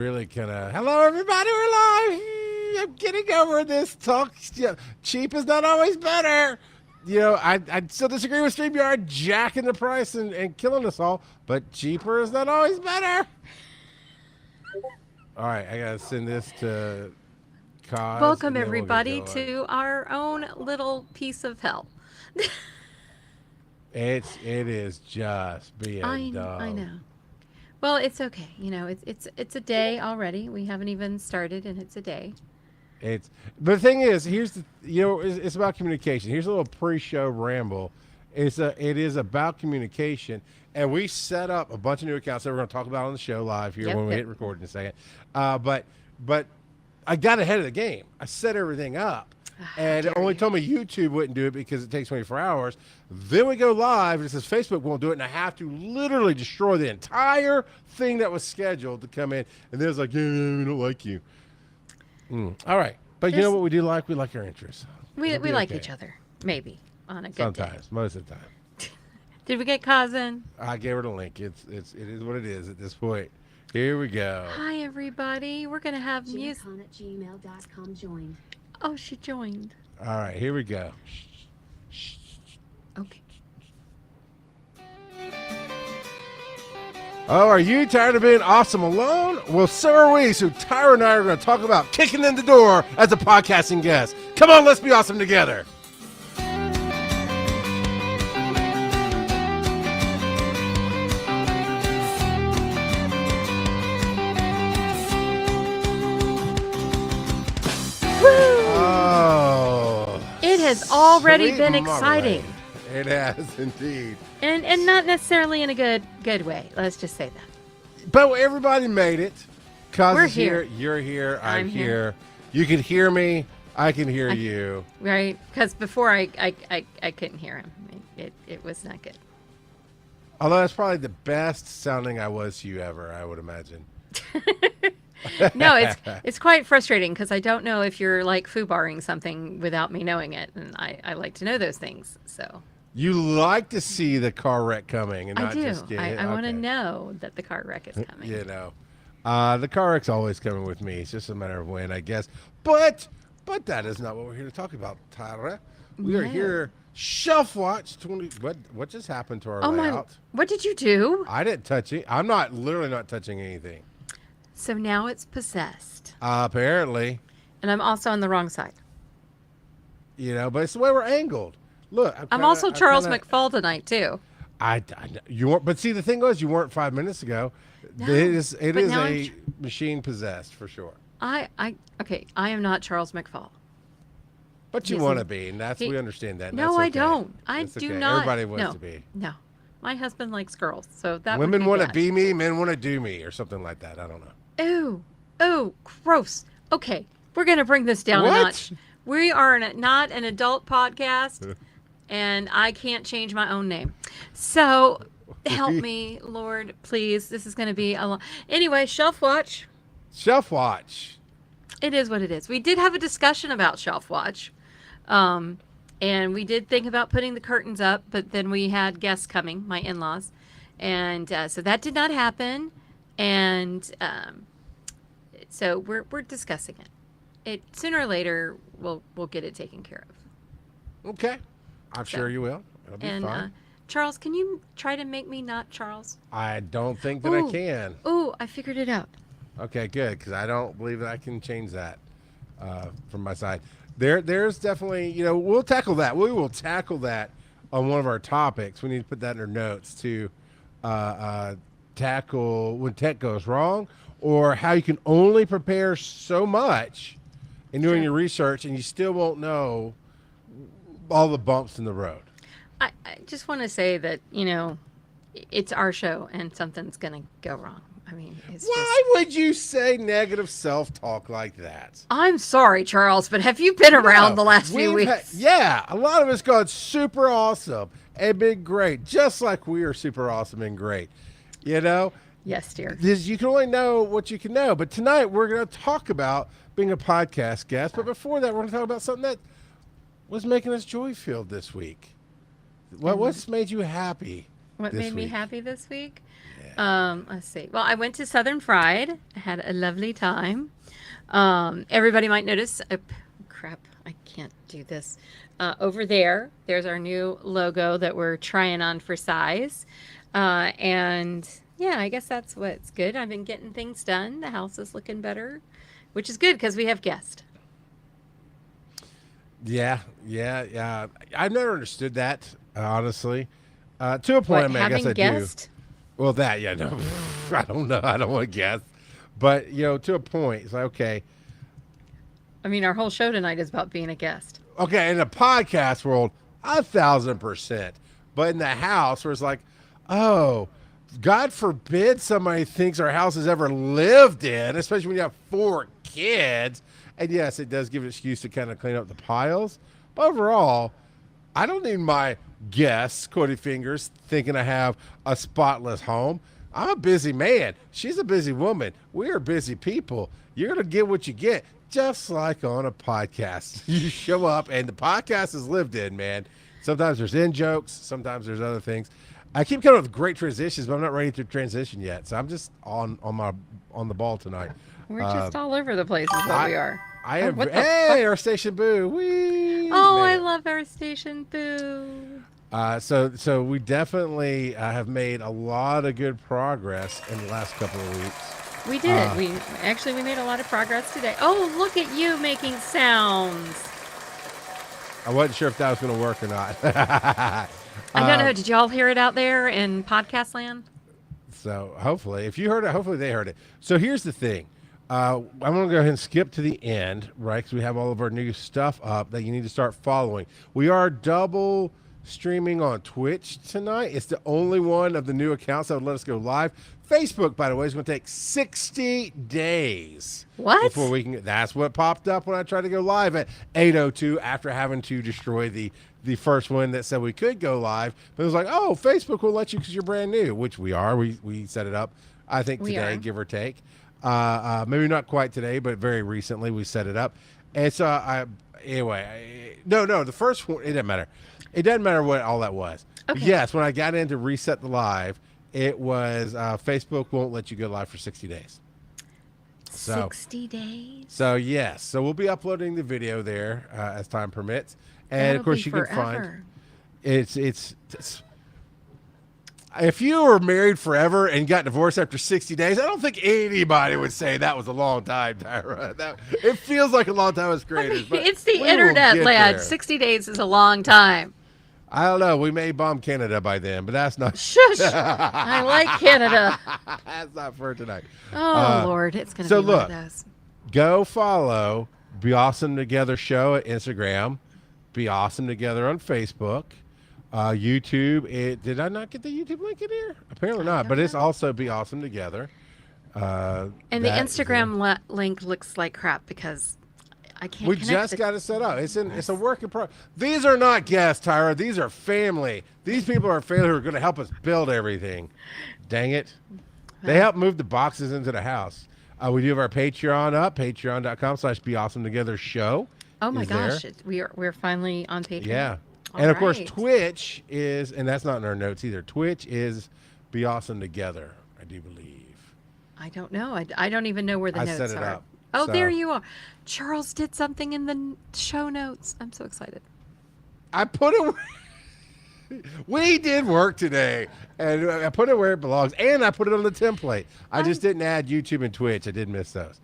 Really kind of, hello everybody, we're live. I'm getting over this talk. Cheap is not always better. I still disagree with StreamYard jacking the price and killing us all, but cheaper is not always better. All right, I gotta send this to Cause, Welcome, and then we'll get everybody, going. to our own little piece of hell. It is just being I dumb. know. Well, it's okay. It's a day already. We haven't even started, and it's a day. It's but the thing is, here's it's about communication. Here's a little pre-show ramble. It is about communication, and we set up a bunch of new accounts that we're going to talk about on the show live here Yep, when we yep. hit record in a second. But I got ahead of the game. I set everything up, How and it dare only you? told me YouTube wouldn't do it because it takes 24 hours. Then we go live, and it says Facebook won't do it, and I have to literally destroy the entire thing that was scheduled to come in. And then it's like, yeah, we don't like you. All right. But you know There's what we do like? We like our interests. we It'll we be like okay. each other. Maybe on a good day. Sometimes, most of the time. Did we get cousin? I gave her the link. It is what it is at this point. Here we go. Hi, everybody. We're gonna have music. JCon@gmail.com joined. Oh, she joined. All right, here we go. Okay. Oh, are you tired of being awesome alone? Well, so are we. So Tyra and I are going to talk about kicking in the door as a podcasting guest. Come on, let's be awesome together. Woo! Oh, It has already sweet been marmalade. exciting, It has indeed. and not necessarily in a good way. Let's just say that. But everybody made it. Cause We're is here. here. You're here. I'm I'm here. here. You can hear me. I can hear you. Right? Because before I couldn't hear him. It was not good. Although that's probably the best sounding I was to you ever, I would imagine. No, it's quite frustrating because I don't know if you're like foobarring something without me knowing it, and I like to know those things. So You like to see the car wreck coming and I not do. just get hit. I want to Okay. know that the car wreck is coming. The car wreck's always coming with me. It's just a matter of when, I guess. But that is not what we're here to talk about, Tyra. We are No. here. Shelf Watch 20. What just happened to our Oh my! layout? What did you do? I didn't touch it. I'm not literally not touching anything. So now it's possessed, Apparently, and I'm also on the wrong side. but it's the way we're angled. Look, I'm also Charles McFall tonight too. You weren't, but see, the thing was, you weren't 5 minutes ago. No, It but is now a machine possessed for sure. Okay. I am not Charles McFall. But you He's want to an- be, and he- we understand that. and No, that's I okay. don't. I That's do okay. not. Everybody wants no, to be. No, my husband likes girls, so that Women would want to bad. be me, men want to do me, or something like that. I don't know. Ooh, gross. Okay, we're gonna bring this down a What? notch. We are not an adult podcast, and I can't change my own name. So help me, Lord, please. This is gonna be a lot. Anyway, Shelf Watch. Shelf Watch. It is what it is. We did have a discussion about Shelf Watch. And we did think about putting the curtains up, but then we had guests coming, my in-laws, and so that did not happen. And so we're discussing it. It sooner or later we'll get it taken care of. Okay. I'm So- sure you will. It'll be And fine. Charles, can you try to make me not Charles? I don't think that I Ooh. can. Ooh, I figured it out. Okay, good, because I don't believe that I can change that from my side. There's definitely, we'll tackle that. We will tackle that on one of our topics. We need to put that in our notes to tackle when tech goes wrong, or how you can only prepare so much in doing Sure. your research, and you still won't know all the bumps in the road. I just want to say that it's our show, and something's gonna go wrong. I mean, it's just. Why would you say negative self-talk like that? I'm sorry, Charles, but have you been around the last few We've weeks? yeah, a lot of us gone super awesome and been great, just like we are super awesome and great. Yes, dear. You can only know what you can know. But tonight we're going to talk about being a podcast guest. But before that, we're going to talk about something that was making us joy-filled this week. What's made you happy What this made me week? happy this week? Yeah. Let's see. Well, I went to Southern Fried. I had a lovely time. Everybody might notice. Crap, I can't do this. Over there's our new logo that we're trying on for size. And yeah, I guess that's what's good. I've been getting things done. The house is looking better, which is good because we have guests. Yeah. I've never understood that, honestly. To a point, What, I mean, I guess having I do. guests? Well, that, yeah, no, I don't know. I don't want to guess. But, to a point, it's like, I mean, our whole show tonight is about being a guest. okay, in the podcast world, 1,000%. But in the house, where it's like, oh, God forbid somebody thinks our house has ever lived in, especially when you have 4 kids. And yes, it does give an excuse to kind of clean up the piles. But overall, I don't need my guests, quoted fingers, thinking I have a spotless home. I'm a busy man. She's a busy woman. We are busy people. You're going to get what you get, just like on a podcast. You show up, and the podcast is lived in, man. Sometimes there's in jokes. Sometimes there's other things. I keep coming up with great transitions, but I'm not ready to transition yet. So I'm just on the ball tonight. We're just all over the place is what we are. I Oh, am. what the Hey, our station boo. Wee. Oh, Man. I love our station. Boo. So we definitely have made a lot of good progress in the last couple of weeks. We did. We made a lot of progress today. Oh, look at you making sounds. I wasn't sure if that was going to work or not. I don't know. Did y'all hear it out there in podcast land? So hopefully, if you heard it, hopefully they heard it. So here's the thing. I'm going to go ahead and skip to the end, right? Because we have all of our new stuff up that you need to start following. We are double streaming on Twitch tonight. It's the only one of the new accounts that would let us go live. Facebook, by the way, is going to take 60 days. What? Before we can. That's what popped up when I tried to go live at 8:02 after having to destroy the first one that said we could go live. But it was like, oh, Facebook will let you because you're brand new, which we are. We set it up, I think, today, give or take. Maybe not quite today, but very recently we set it up. And so the first one, it doesn't matter. It doesn't matter what all that was. Okay. Yes, when I got in to reset the live, it was Facebook won't let you go live for 60 days. So, 60 days? So yes, so we'll be uploading the video there as time permits. And That'll of course be you forever. can find it's if you were married forever and got divorced after 60 days, I don't think anybody would say that was a long time, Tyra. It feels like a long time as creators. But It's the we will internet, get lad. there. 60 days is a long time. I don't know. We may bomb Canada by then, but that's not. Shush. I like Canada. That's not for tonight. Oh, Lord. It's going to so be one look, of those. Go follow Be Awesome Together Show at Instagram. Be Awesome Together on Facebook. YouTube. Did I not get the YouTube link in here? Apparently not, but it's also Be Awesome Together. And the Instagram link looks like crap because I can't We connect just it. got it set up. It's a work in progress. These are not guests, Tyra. These are family. These people are family who are going to help us build everything. Dang it. They help move the boxes into the house. We do have our Patreon up, patreon.com/beawesometogethershow. Oh my is gosh, there. we're finally on Patreon. Yeah. All And of course, right. Twitch is, and that's not in our notes either. Twitch is Be Awesome Together, I do believe. I don't know. I don't even know where the I notes set it are. up, Oh, so- there you are. Charles did something in the show notes. I'm so excited. I put it. We did work today, and I put it where it belongs, and I put it on the template. I just didn't add YouTube and Twitch. I did miss those.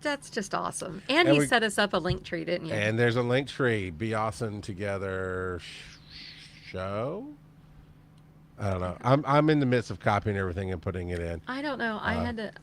That's just awesome. And And he we- set us up a link tree, didn't you? And there's a link tree. Be Awesome Together show. I don't know. I'm in the midst of copying everything and putting it in. I don't know. I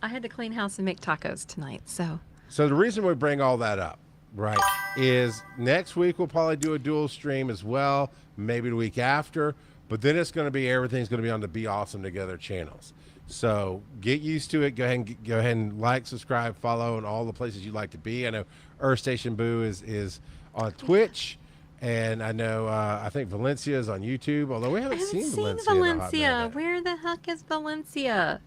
had to clean house and make tacos tonight. So So the reason we bring all that up, right, is next week we'll probably do a dual stream as well, maybe the week after, but then it's going to be everything's going to be on the Be Awesome Together channels. So get used to it. Go ahead and like, subscribe, follow, and all the places you'd like to be. I know Earth Station Boo is on Twitch, and I know I think Valencia is on YouTube. Although we I haven't haven't seen seen Valencia. in a hot Valencia. minute. Where the heck is Valencia?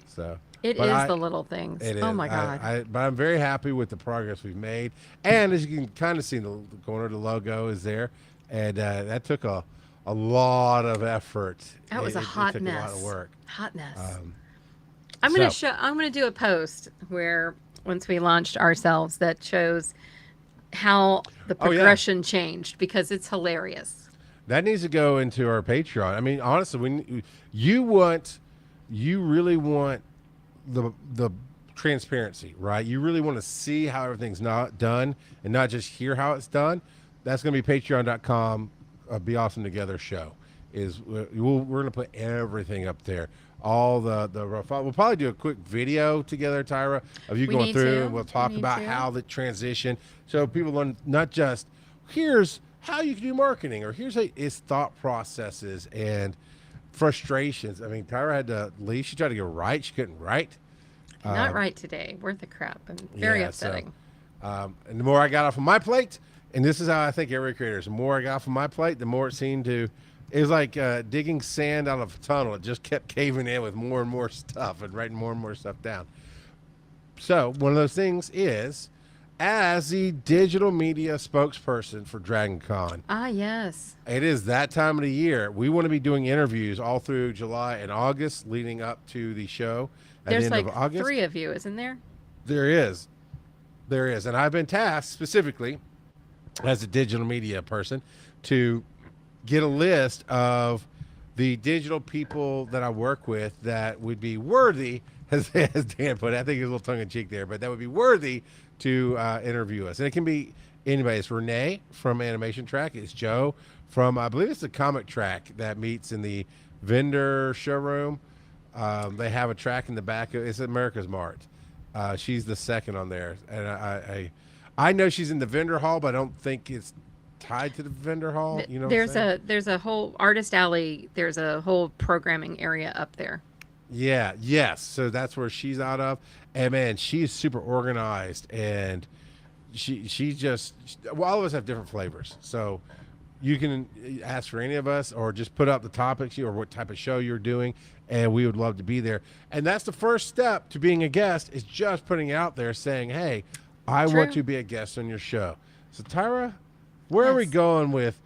So It but is the little things. It is. Oh my God. But I'm very happy with the progress we've made, and as you can kind of see, the corner of the logo is there, and that took a a lot of effort. That was a It hot took mess. a lot of work. Hot mess. Um, I'm gonna so, I'm gonna do a post where once we launched ourselves that shows how the oh yeah, progression changed because it's hilarious. that needs to go into our Patreon. I mean, honestly, when you really want the transparency, right? You really want to see how everything's not done and not just hear how it's done. That's going to be patreon.com. Be Awesome Together show is we're going to put everything up there. All the we'll probably do a quick video together, Tyra, of you We going need through, to. and we'll We talk need about to. how the transition, so people learn not just here's how you can do marketing or here's its thought processes and frustrations. I mean, Tyra had to leave. She tried to go write. She couldn't write. Not right today. Worth the crap and very Yeah, upsetting. And the more I got off of my plate, and this is how I think every creator is, the more I got off of my plate, the more it seemed to, it was like digging sand out of a tunnel. It just kept caving in with more and more stuff and writing more and more stuff down. So one of those things is, as the digital media spokesperson for Dragon Con, Ah, yes. it is that time of the year. We want to be doing interviews all through July and August leading up to the show at There's the end like of August. 3 of you, isn't there? There is. There is. And I've been tasked specifically as a digital media person to get a list of the digital people that I work with that would be worthy, as Dan put it. I think it's a little tongue in cheek there, but that would be worthy to interview us. And it can be anybody. It's Renee from Animation Track. It's Joe from, I believe it's the Comic Track that meets in the vendor showroom. They have a track in the back. It's America's Mart. She's the second on there, and I know she's in the vendor hall, but I don't think it's tied to the vendor hall. You know, There's a whole artist alley. There's a whole programming area up there. Yeah, yes. So that's where she's out of, and man, she's super organized, and she just, well, all of us have different flavors, so you can ask for any of us or just put up the topics or what type of show you're doing, and we would love to be there. And that's the first step to being a guest, is just putting it out there saying, hey, I True. want to be a guest on your show. So Tyra, where are we Yes. going with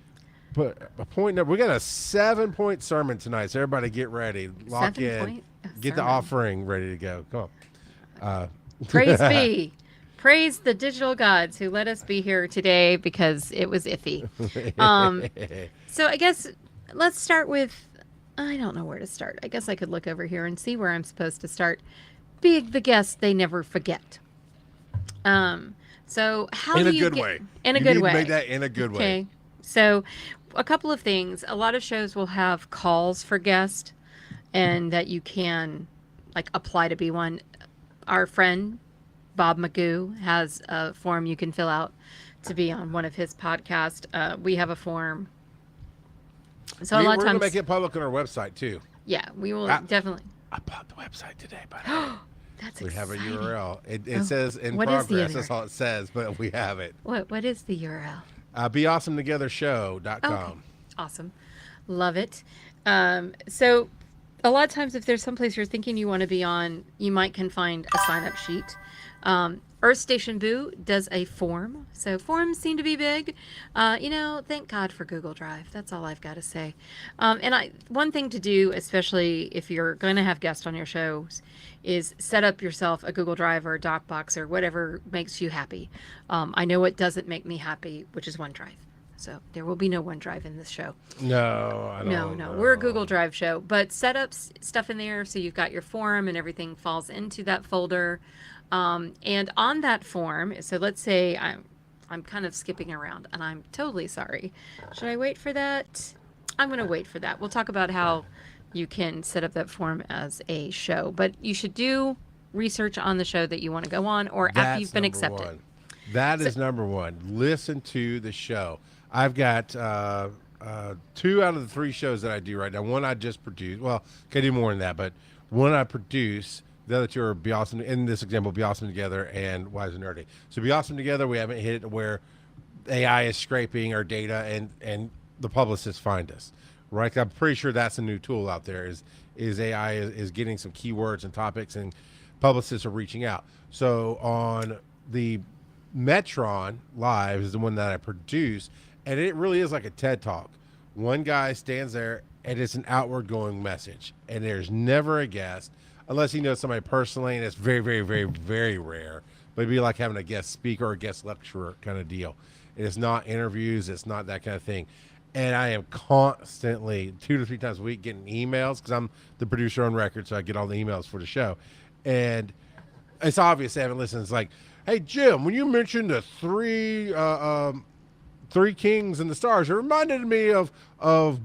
a point number? We got a 7-point sermon tonight, so everybody get ready, lock 7-point get the sermon. offering ready to go. Come on. Praise be. Praise the digital gods who let us be here today because it was iffy. So I guess let's start with, I don't know where to start. I guess I could look over here and see where I'm supposed to start. Being the guest they never forget. So how In do a you good get, way. In a You good need to way. make that in a good way. Okay. So a couple of things. A lot of shows will have calls for guests and that you can like apply to be one. Our friend Bob Magoo has a form you can fill out to be on one of his podcasts. We have a form. So a lot We're of going to times, make it public on our website too. yeah, we will Ah. definitely. I bought the website today, by the way. That's We have a exciting. URL. It Oh, says in what is the progress. That's URL? all it says, but we have it. What is the URL? BeAwesomeTogetherShow.com. Okay. Awesome. Love it. So a lot of times if there's someplace you're thinking you want to be on, you might can find a sign up sheet. Earth Station Boo does a form. So forms seem to be big. Thank God for Google Drive. That's all I've got to say. One thing to do, especially if you're going to have guests on your shows, is set up yourself a Google Drive or a Dropbox or whatever makes you happy. I know what doesn't make me happy, which is OneDrive. So there will be no OneDrive in this show. No, I don't No, know. we're a Google Drive show, but set up stuff in there so you've got your form and everything falls into that folder. And on that form, so let's say I'm kind of skipping around and I'm totally sorry. Should I wait for that? I'm going to wait for that. We'll talk about how you can set up that form as a show, but you should do research on the show that you want to go on or after That's you've been number accepted. one. That is number one. Listen to the show. I've got 2 out of the 3 shows that I do right now. One I just produced. Well, can do more than that, but one I produce. The other 2 are Be Awesome. In this example, Be Awesome Together and Wise and Nerdy. So Be Awesome Together, we haven't hit it where AI is scraping our data and the publicists find us. Right? I'm pretty sure that's a new tool out there. Is AI is getting some keywords and topics, and publicists are reaching out. So on the Metron Live is the one that I produce, and it really is like a TED Talk one guy stands there and it's an outward going message, and there's never a guest unless he knows somebody personally, and it's very, very, very, very rare. But it'd be like having a guest speaker or a guest lecturer kind of deal. It's not interviews, it's not that kind of thing. And I am constantly 2 to 3 times a week getting emails because I'm the producer on record, so I get all the emails for the show. And it's obvious they haven't listened. It's like, hey Jim, when you mentioned the three kings and the stars, it reminded me of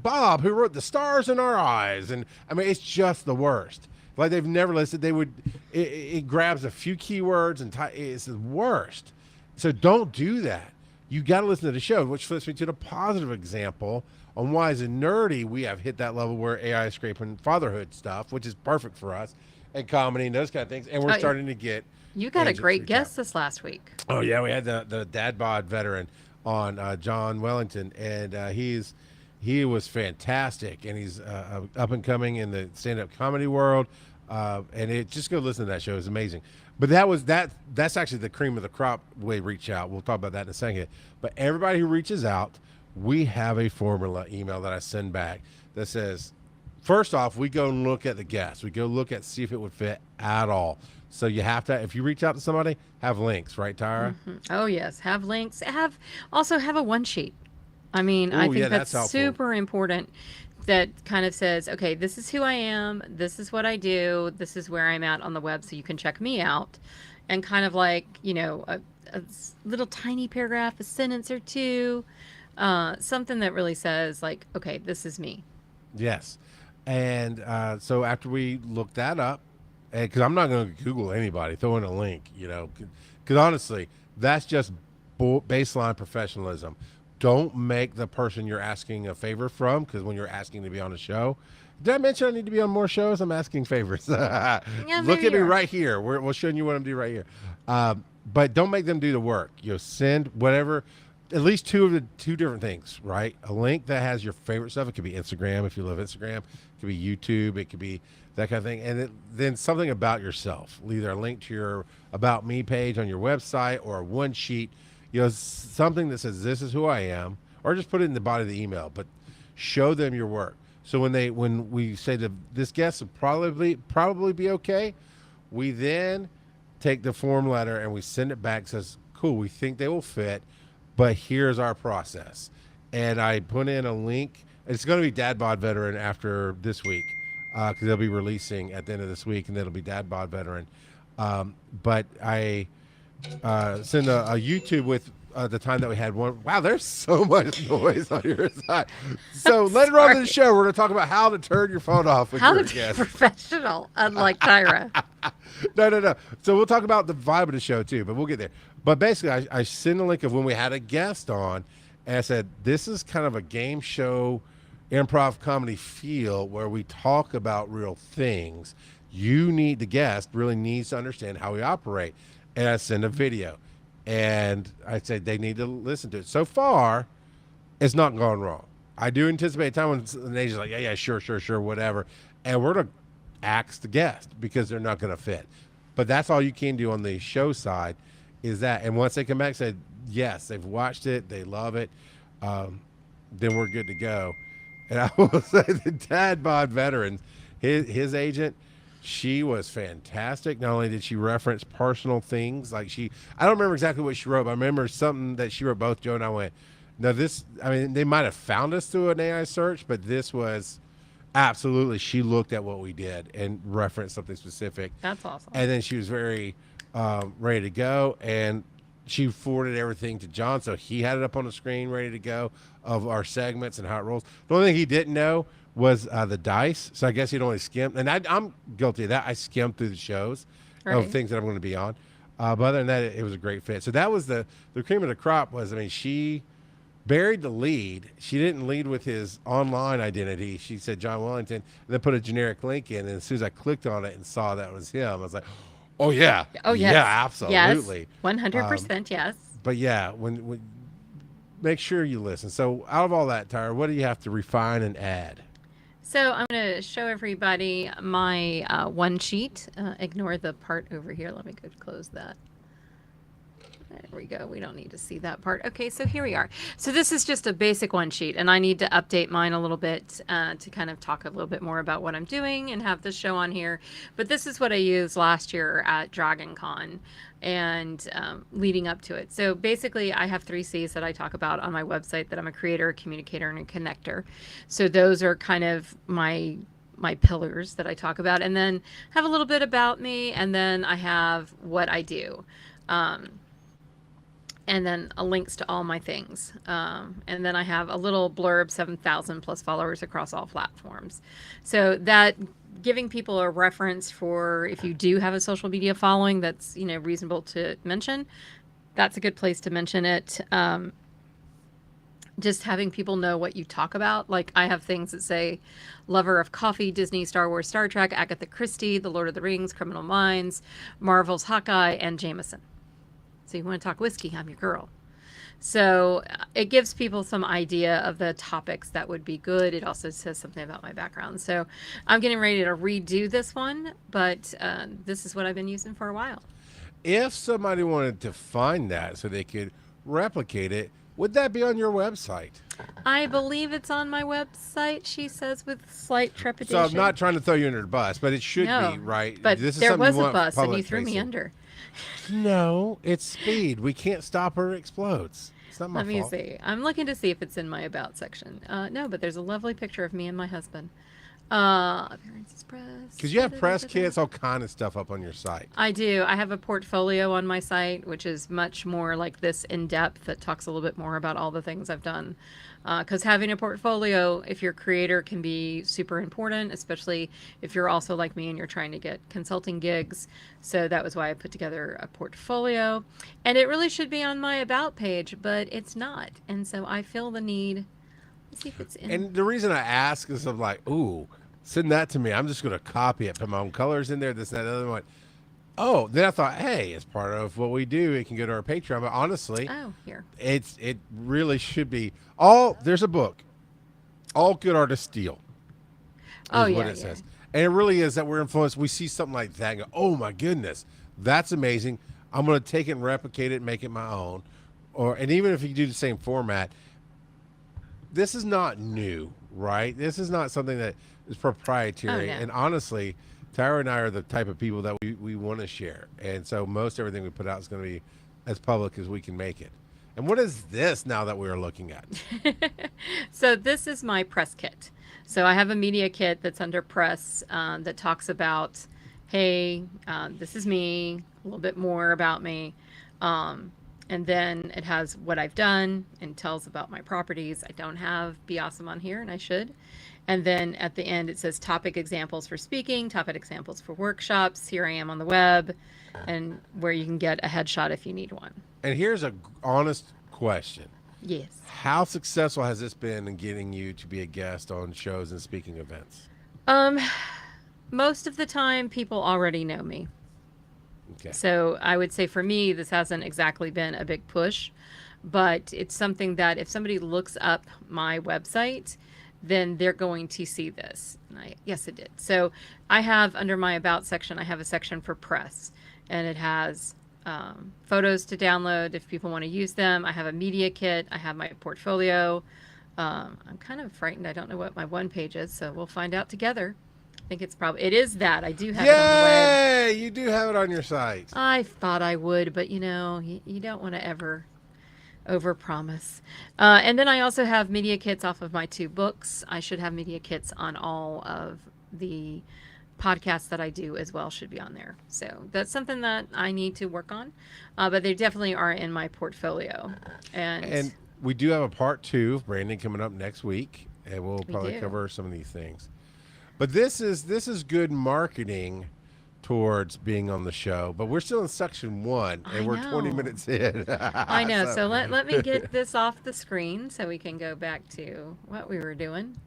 Bob, who wrote The Stars in Our Eyes. And I mean, it's just the worst. Like they've never listened. They would it grabs a few keywords and it's the worst. So don't do that. You got to listen to the show, which flips me to the positive example on why, as a nerdy, we have hit that level where AI is scraping fatherhood stuff, which is perfect for us, and comedy and those kind of things. And we're starting to get. You got a great guest this last week. Oh yeah, we had the dad bod veteran on, John Wellington, and he was fantastic, and he's up and coming in the stand-up comedy world, and just go listen to that show. It's amazing. But that's actually the cream of the crop way reach out. We'll talk about that in a second. But everybody who reaches out, we have a formula email that I send back that says, first off, we go and look at the guest. We go look at see if it would fit at all. So you have to, if you reach out to somebody, have links, right, Tyra? Mm-hmm. Oh yes, have links. Also have a one sheet. I mean, I think that's super important. That kind of says, okay, this is who I am, this is what I do, this is where I'm at on the web, so you can check me out, and kind of like, a little tiny paragraph, a sentence or two, something that really says like, okay, this is me. Yes. And so after we look that up, because I'm not going to Google anybody, throw in a link, because honestly, that's just baseline professionalism. Don't make the person you're asking a favor from, because when you're asking to be on a show, did I mention I need to be on more shows? I'm asking favors. Look at me right here. We're showing you what I'm doing right here. But don't make them do the work. Send whatever, at least two different things, right? A link that has your favorite stuff. It could be Instagram if you love Instagram. It could be YouTube. It could be that kind of thing. And then something about yourself. Either a link to your About Me page on your website or a one sheet. Something that says this is who I am, or just put it in the body of the email, but show them your work. So when we say that this guest will probably be okay, we then take the form letter and we send it back. Says, cool, we think they will fit, but here's our process. And I put in a link. It's going to be Dad Bod Veteran after this week, because they'll be releasing at the end of this week, and it'll be Dad Bod Veteran. But I send a YouTube with the time that we had one. Wow, there's so much noise on your side. So later on in the show, we're going to talk about how to turn your phone off with your guest. Professional, unlike Tyra. No. So we'll talk about the vibe of the show too, but we'll get there. But basically, I send a link of when we had a guest on, and I said, this is kind of a game show, improv comedy feel where we talk about real things. The guest really needs to understand how we operate. And I send a video, and I said they need to listen to it. So far, it's not gone wrong. I do anticipate a time when the agent's like, yeah, sure, whatever. And we're going to ask the guest because they're not going to fit. But that's all you can do on the show side is that. And once they come back and say, yes, they've watched it, they love it, then we're good to go. And I will say the Dad Bod Veteran, his agent, she was fantastic. Not only did she reference personal things, I don't remember exactly what she wrote, but I remember something that she wrote. Both Joe and I went, no, they might have found us through an AI search, but this was absolutely, she looked at what we did and referenced something specific. That's awesome. And then she was very ready to go, and she forwarded everything to John, so he had it up on the screen ready to go of our segments and how it rolls. The only thing he didn't know was the dice, so I guess he'd only skimmed, and I'm guilty of that. I skimmed through the shows of things that I'm going to be on, but other than that, it was a great fit. So that was the cream of the crop. She buried the lead. She didn't lead with his online identity. She said John Wellington, and then put a generic link in, and as soon as I clicked on it and saw that was him, I was like, oh yeah, yeah, absolutely, 100%, yes. But yeah, when make sure you listen. So out of all that, Tyra, what do you have to refine and add? So I'm going to show everybody my one sheet. Ignore the part over here. Let me go close that. There we go. We don't need to see that part. Okay, so here we are. So this is just a basic one sheet, and I need to update mine a little bit to kind of talk a little bit more about what I'm doing and have this show on here. But this is what I used last year at Dragon Con and leading up to it. So basically, I have 3 C's that I talk about on my website, that I'm a creator, a communicator, and a connector. So those are kind of my pillars that I talk about, and then have a little bit about me, and then I have what I do. And then links to all my things. And then I have a little blurb, 7,000 plus followers across all platforms. So that giving people a reference for if you do have a social media following that's, reasonable to mention, that's a good place to mention it. Just having people know what you talk about. Like I have things that say lover of coffee, Disney, Star Wars, Star Trek, Agatha Christie, The Lord of the Rings, Criminal Minds, Marvel's Hawkeye, and Jameson. So you want to talk whiskey, I'm your girl. So it gives people some idea of the topics that would be good. It also says something about my background. So I'm getting ready to redo this one, but this is what I've been using for a while. If somebody wanted to find that so they could replicate it, would that be on your website? I believe it's on my website, she says with slight trepidation. So I'm not trying to throw you under the bus, but it should be, right? But this is there something was you a want bus and you public threw me facing. under. No, it's speed. We can't stop her. It explodes. It's not my Let me fault. see. I'm looking to see if it's in my about section. No, but there's a lovely picture of me and my husband. Appearances press. Because you have press kits, all kind of stuff up on your site. I do. I have a portfolio on my site, which is much more like this in depth, that talks a little bit more about all the things I've done. Because having a portfolio, if you're a creator, can be super important, especially if you're also like me and you're trying to get consulting gigs. So that was why I put together a portfolio. And it really should be on my about page, but it's not. And so I feel the need. Let's see if it's in. And the reason I ask is I'm like, ooh, send that to me. I'm just going to copy it, put my own colors in there, this, that, other one. Oh, then I thought, hey, as part of what we do, it can go to our Patreon. But honestly, Here. it really should be there's a book, All Good Artists Steal. Is what it says. And it really is that we're influenced. We see something like that and go, oh my goodness, that's amazing. I'm going to take it and replicate it and make it my own. And even if you do the same format, this is not new, right? This is not something that is proprietary. Oh, no. And honestly, Tyra and I are the type of people that we want to share. And so most everything we put out is going to be as public as we can make it. And what is this now that we are looking at? So this is my press kit. So I have a media kit that's under press that talks about, hey, this is me, a little bit more about me. And then it has what I've done and tells about my properties. I don't have Be Awesome on here, and I should. And then at the end, it says topic examples for speaking, topic examples for workshops. Here I am on the web, and where you can get a headshot if you need one. And here's a honest question. Yes. How successful has this been in getting you to be a guest on shows and speaking events? Most of the time, people already know me. Okay. So I would say for me, this hasn't exactly been a big push, but it's something that if somebody looks up my website, then they're going to see this. And yes, it did. So I have under my about section, I have a section for press, and it has photos to download if people want to use them. I have a media kit. I have my portfolio. I'm kind of frightened. I don't know what my one page is, so we'll find out together. I think it is that. I do have it on the web. Yay! You do have it on your site. I thought I would, but you don't want to ever overpromise. And then I also have media kits off of my 2 books. I should have media kits on all of the podcasts that I do as well, should be on there. So that's something that I need to work on. But they definitely are in my portfolio. And we do have a part 2 of branding coming up next week, and we'll probably cover some of these things. But this is good marketing towards being on the show. But we're still in section 1, and we're 20 minutes in. I know. So let me get this off the screen so we can go back to what we were doing.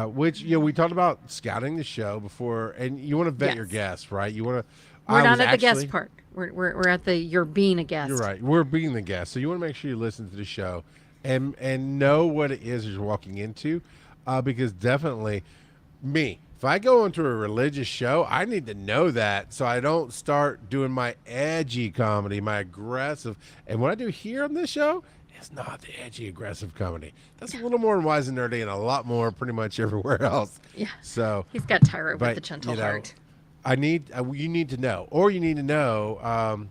Which we talked about scouting the show before, and you want to vet your guests, right? You want to. We're not at the guest part. We're at the you're being a guest. You're right. We're being the guest, so you want to make sure you listen to the show, and know what it is you're walking into, because definitely, if I go into a religious show, I need to know that so I don't start doing my edgy comedy, my aggressive. And what I do here on this show is not the edgy, aggressive comedy. That's a little more wise and nerdy and a lot more pretty much everywhere else. Yeah. So, He's got Tyra with but the gentle you know, heart. you need to know, or you need to know,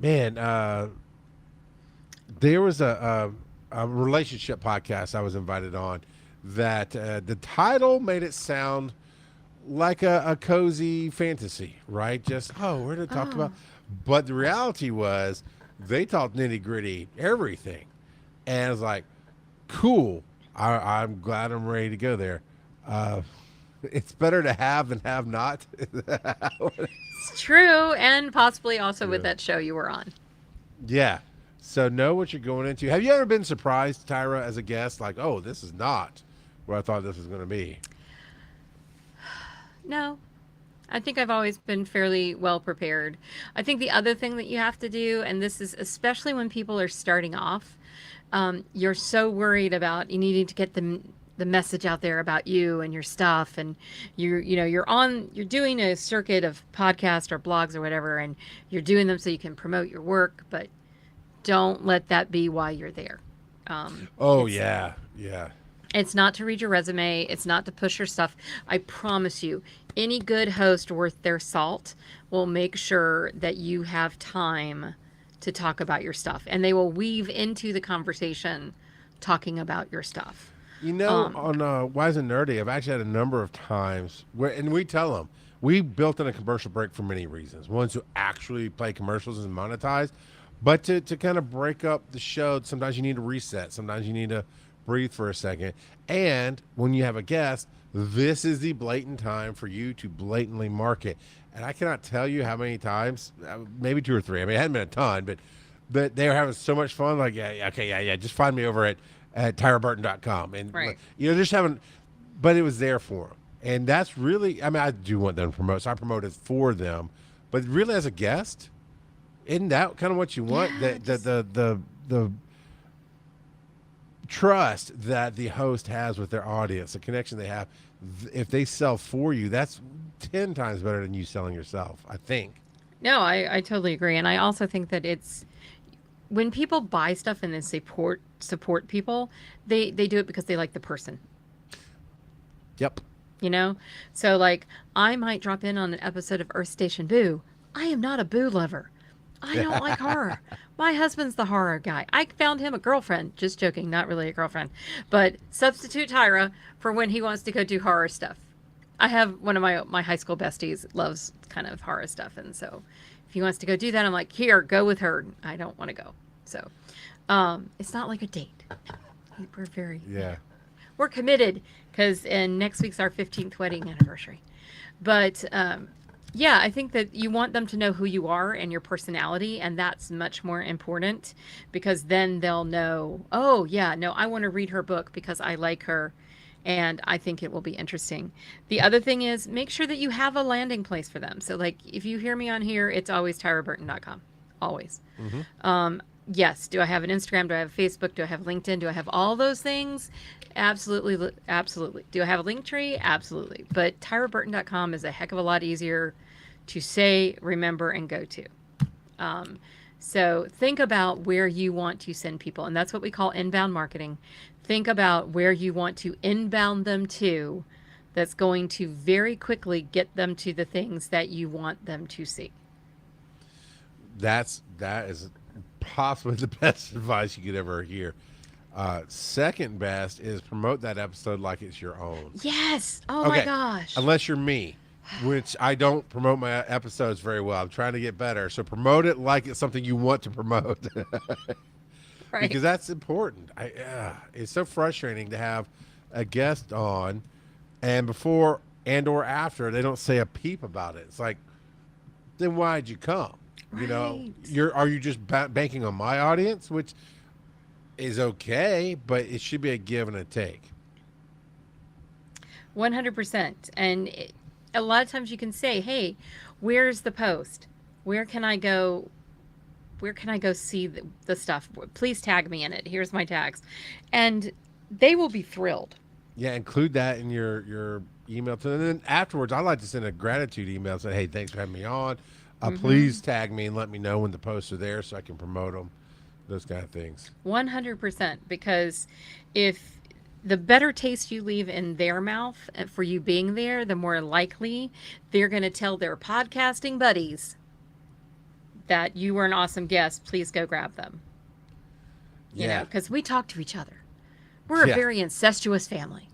man. There was a relationship podcast I was invited on that the title made it sound like a cozy fantasy, right? Just, we're going to talk about. But the reality was they talked nitty gritty everything. And I was like, cool. I'm glad I'm ready to go there. It's better to have than have not. It's true, and possibly also with that show you were on. Yeah. So know what you're going into. Have you ever been surprised, Tyra, as a guest? Like, oh, this is not where I thought this was going to be. No. I think I've always been fairly well prepared. I think the other thing that you have to do, and this is especially when people are starting off, you're so worried about you needing to get the message out there about you and your stuff, and you're doing a circuit of podcasts or blogs or whatever, and you're doing them so you can promote your work, but don't let that be why you're there. Yeah. It's not to read your resume. It's not to push your stuff. I promise you, any good host worth their salt will make sure that you have time to talk about your stuff, and they will weave into the conversation talking about your stuff. You know, on Wise and Nerdy, I've actually had a number of times where, and we tell them, we built in a commercial break for many reasons. One, to actually play commercials and monetize, but to kind of break up the show. Sometimes you need to reset. Sometimes you need to breathe for a second. And when you have a guest, this is the blatant time for you to blatantly market. And I cannot tell you how many times, maybe 2 or 3. I mean, it hadn't been a ton, but they were having so much fun. Like, yeah. Just find me over at tyraburton.com. And, right. Just having, but it was there for them. And that's really, I mean, I do want them to promote, so I promoted for them. But really, as a guest, isn't that kind of what you want? Yeah, The trust that the host has with their audience, the connection they have. If they sell for you, that's 10 times better than you selling yourself, I think. No, I totally agree. And I also think that it's when people buy stuff and then support people, they do it because they like the person. Yep. So like I might drop in on an episode of Earth Station Boo. I am not a Boo lover. I don't like horror. My husband's the horror guy. I found him a girlfriend. Just joking, not really a girlfriend. But substitute Tyra for when he wants to go do horror stuff. I have one of my high school besties loves kind of horror stuff. And so if he wants to go do that, I'm like, here, go with her. I don't want to go. So it's not like a date. We're very... Yeah. We're committed because next week's our 15th wedding anniversary. But... yeah, I think that you want them to know who you are and your personality, and that's much more important because then they'll know, oh, yeah, no, I want to read her book because I like her and I think it will be interesting. The other thing is make sure that you have a landing place for them. So, like, if you hear me on here, it's always tyraburton.com. Always. Mm-hmm. Yes. Do I have an Instagram? Do I have Facebook? Do I have LinkedIn? Do I have all those things? Absolutely. Absolutely. Do I have a link tree? Absolutely. But tyraburton.com is a heck of a lot easier to say, remember, and go to. So think about where you want to send people. And that's what we call inbound marketing. Think about where you want to inbound them to that's going to very quickly get them to the things that you want them to see. That is possibly the best advice you could ever hear. Second best is promote that episode like it's your own. Yes. Oh my gosh. Unless you're me, which I don't promote my episodes very well. I'm trying to get better. So promote it like it's something you want to promote. Right. Because that's important. It's so frustrating to have a guest on and before and or after they don't say a peep about it. It's like, then why'd you come? Right. Are you just banking on my audience, which is okay, but it should be a give and a take. 100%. And a lot of times you can say, hey, where's the post? Where can I go see the stuff? Please tag me in it. Here's my tags. And they will be thrilled. Yeah, include that in your email to them. And then afterwards, I like to send a gratitude email saying, hey, thanks for having me on. Mm-hmm. Please tag me and let me know when the posts are there so I can promote them, those kind of things. 100%. Because if the better taste you leave in their mouth for you being there, the more likely they're going to tell their podcasting buddies that you were an awesome guest. Please go grab them. You know, Yeah. because we talk to each other. We're a Yeah. very incestuous family.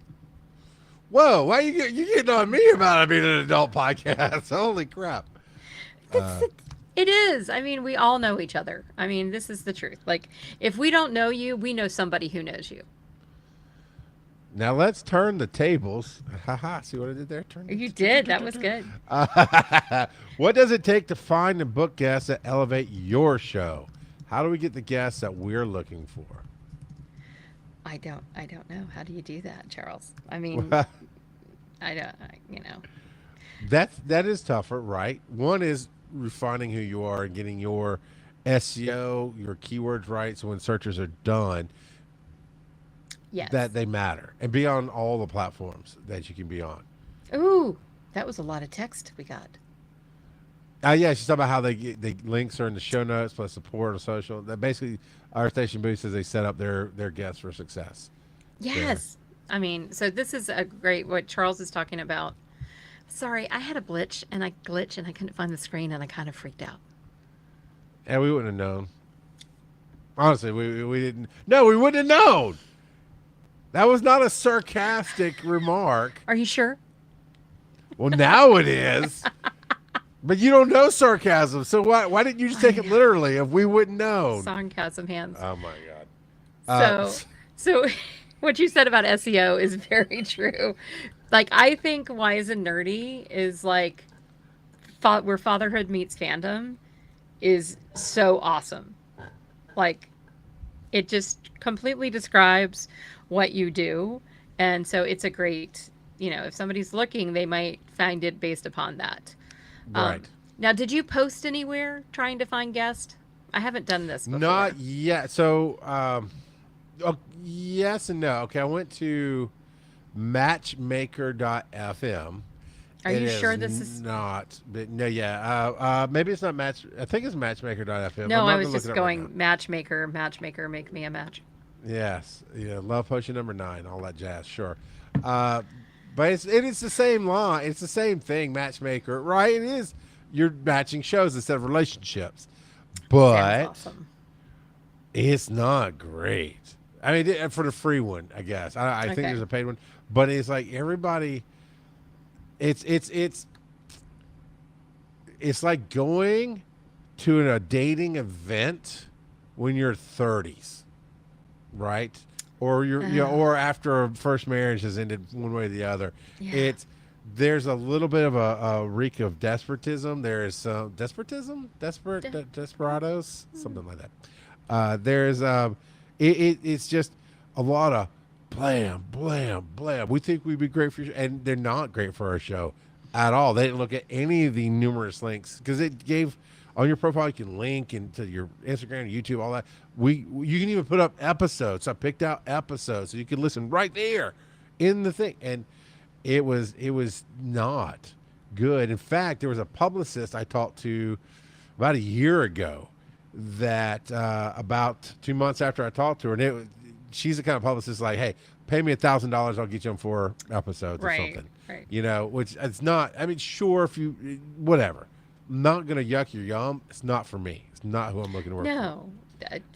Whoa, why you getting on me about it being an adult podcast? Holy crap. It is. I mean, we all know each other. I mean, this is the truth. Like, if we don't know you, we know somebody who knows you. Now let's turn the tables. Haha, see what I did there? Turn the You did. That was good. What does it take to find and book guests that elevate your show? How do we get the guests that we're looking for? I don't know. How do you do that, Charles? I mean, you know. That is tougher, right? One is refining who you are and getting your SEO, your keywords right, so when searchers are done, Yes. that they matter, and be on all the platforms that you can be on. Ooh, that was a lot of text we got. Yeah, she's talking about how the links are in the show notes plus support on social. That basically, our station boost says they set up their guests for success. Yes. I mean, so this is a great, what Charles is talking about. Sorry, I had a glitch and I couldn't find the screen and I kind of freaked out. And we wouldn't have known. Honestly, we didn't. No, we wouldn't have known. That was not a sarcastic remark. Are you sure? Well, now it is. But you don't know sarcasm, so why didn't you just take it literally if we wouldn't know? Sarcasm hands. Oh my God. So what you said about SEO is very true. Like, I think Wise and Nerdy is like where fatherhood meets fandom is so awesome. Like, it just completely describes what you do. And so it's a great, if somebody's looking, they might find it based upon that. Right. Now, did you post anywhere trying to find guests? I haven't done this before. Not yet. So, yes and no. Okay, I went to matchmaker.fm. Are you sure this is not? But no, yeah. Maybe it's not match. I think it's matchmaker.fm. No, I'm I not was gonna just look it up right going matchmaker, make me a match. now. Yes. Yeah. Love potion number 9. All that jazz. Sure. But it's the same line. It's the same thing. Matchmaker, right? It is. You're matching shows instead of relationships, but Sounds awesome. it's not great. I mean, for the free one, I guess. I think Okay. there's a paid one, but it's like everybody. It's like going to a dating event when you're 30s, right? Or or after a first marriage has ended one way or the other. Yeah. There's a little bit of a reek of desperatism. There is some desperados, something like that. There's it's just a lot of blam, blam, blam. We think we'd be great for you, and they're not great for our show at all. They didn't look at any of the numerous links because it gave on your profile. You can link into your Instagram, YouTube, all that. You can even put up episodes. So I picked out episodes so you can listen right there in the thing, and it was not good. In fact, there was a publicist I talked to about a year ago that about 2 months after I talked to her, and she's the kind of publicist like, hey, pay me $1,000, I'll get you on 4 episodes or something. Right. Which it's not. I mean, sure, if you whatever. I'm not gonna yuck your yum. It's not for me. It's not who I'm looking to work for. No.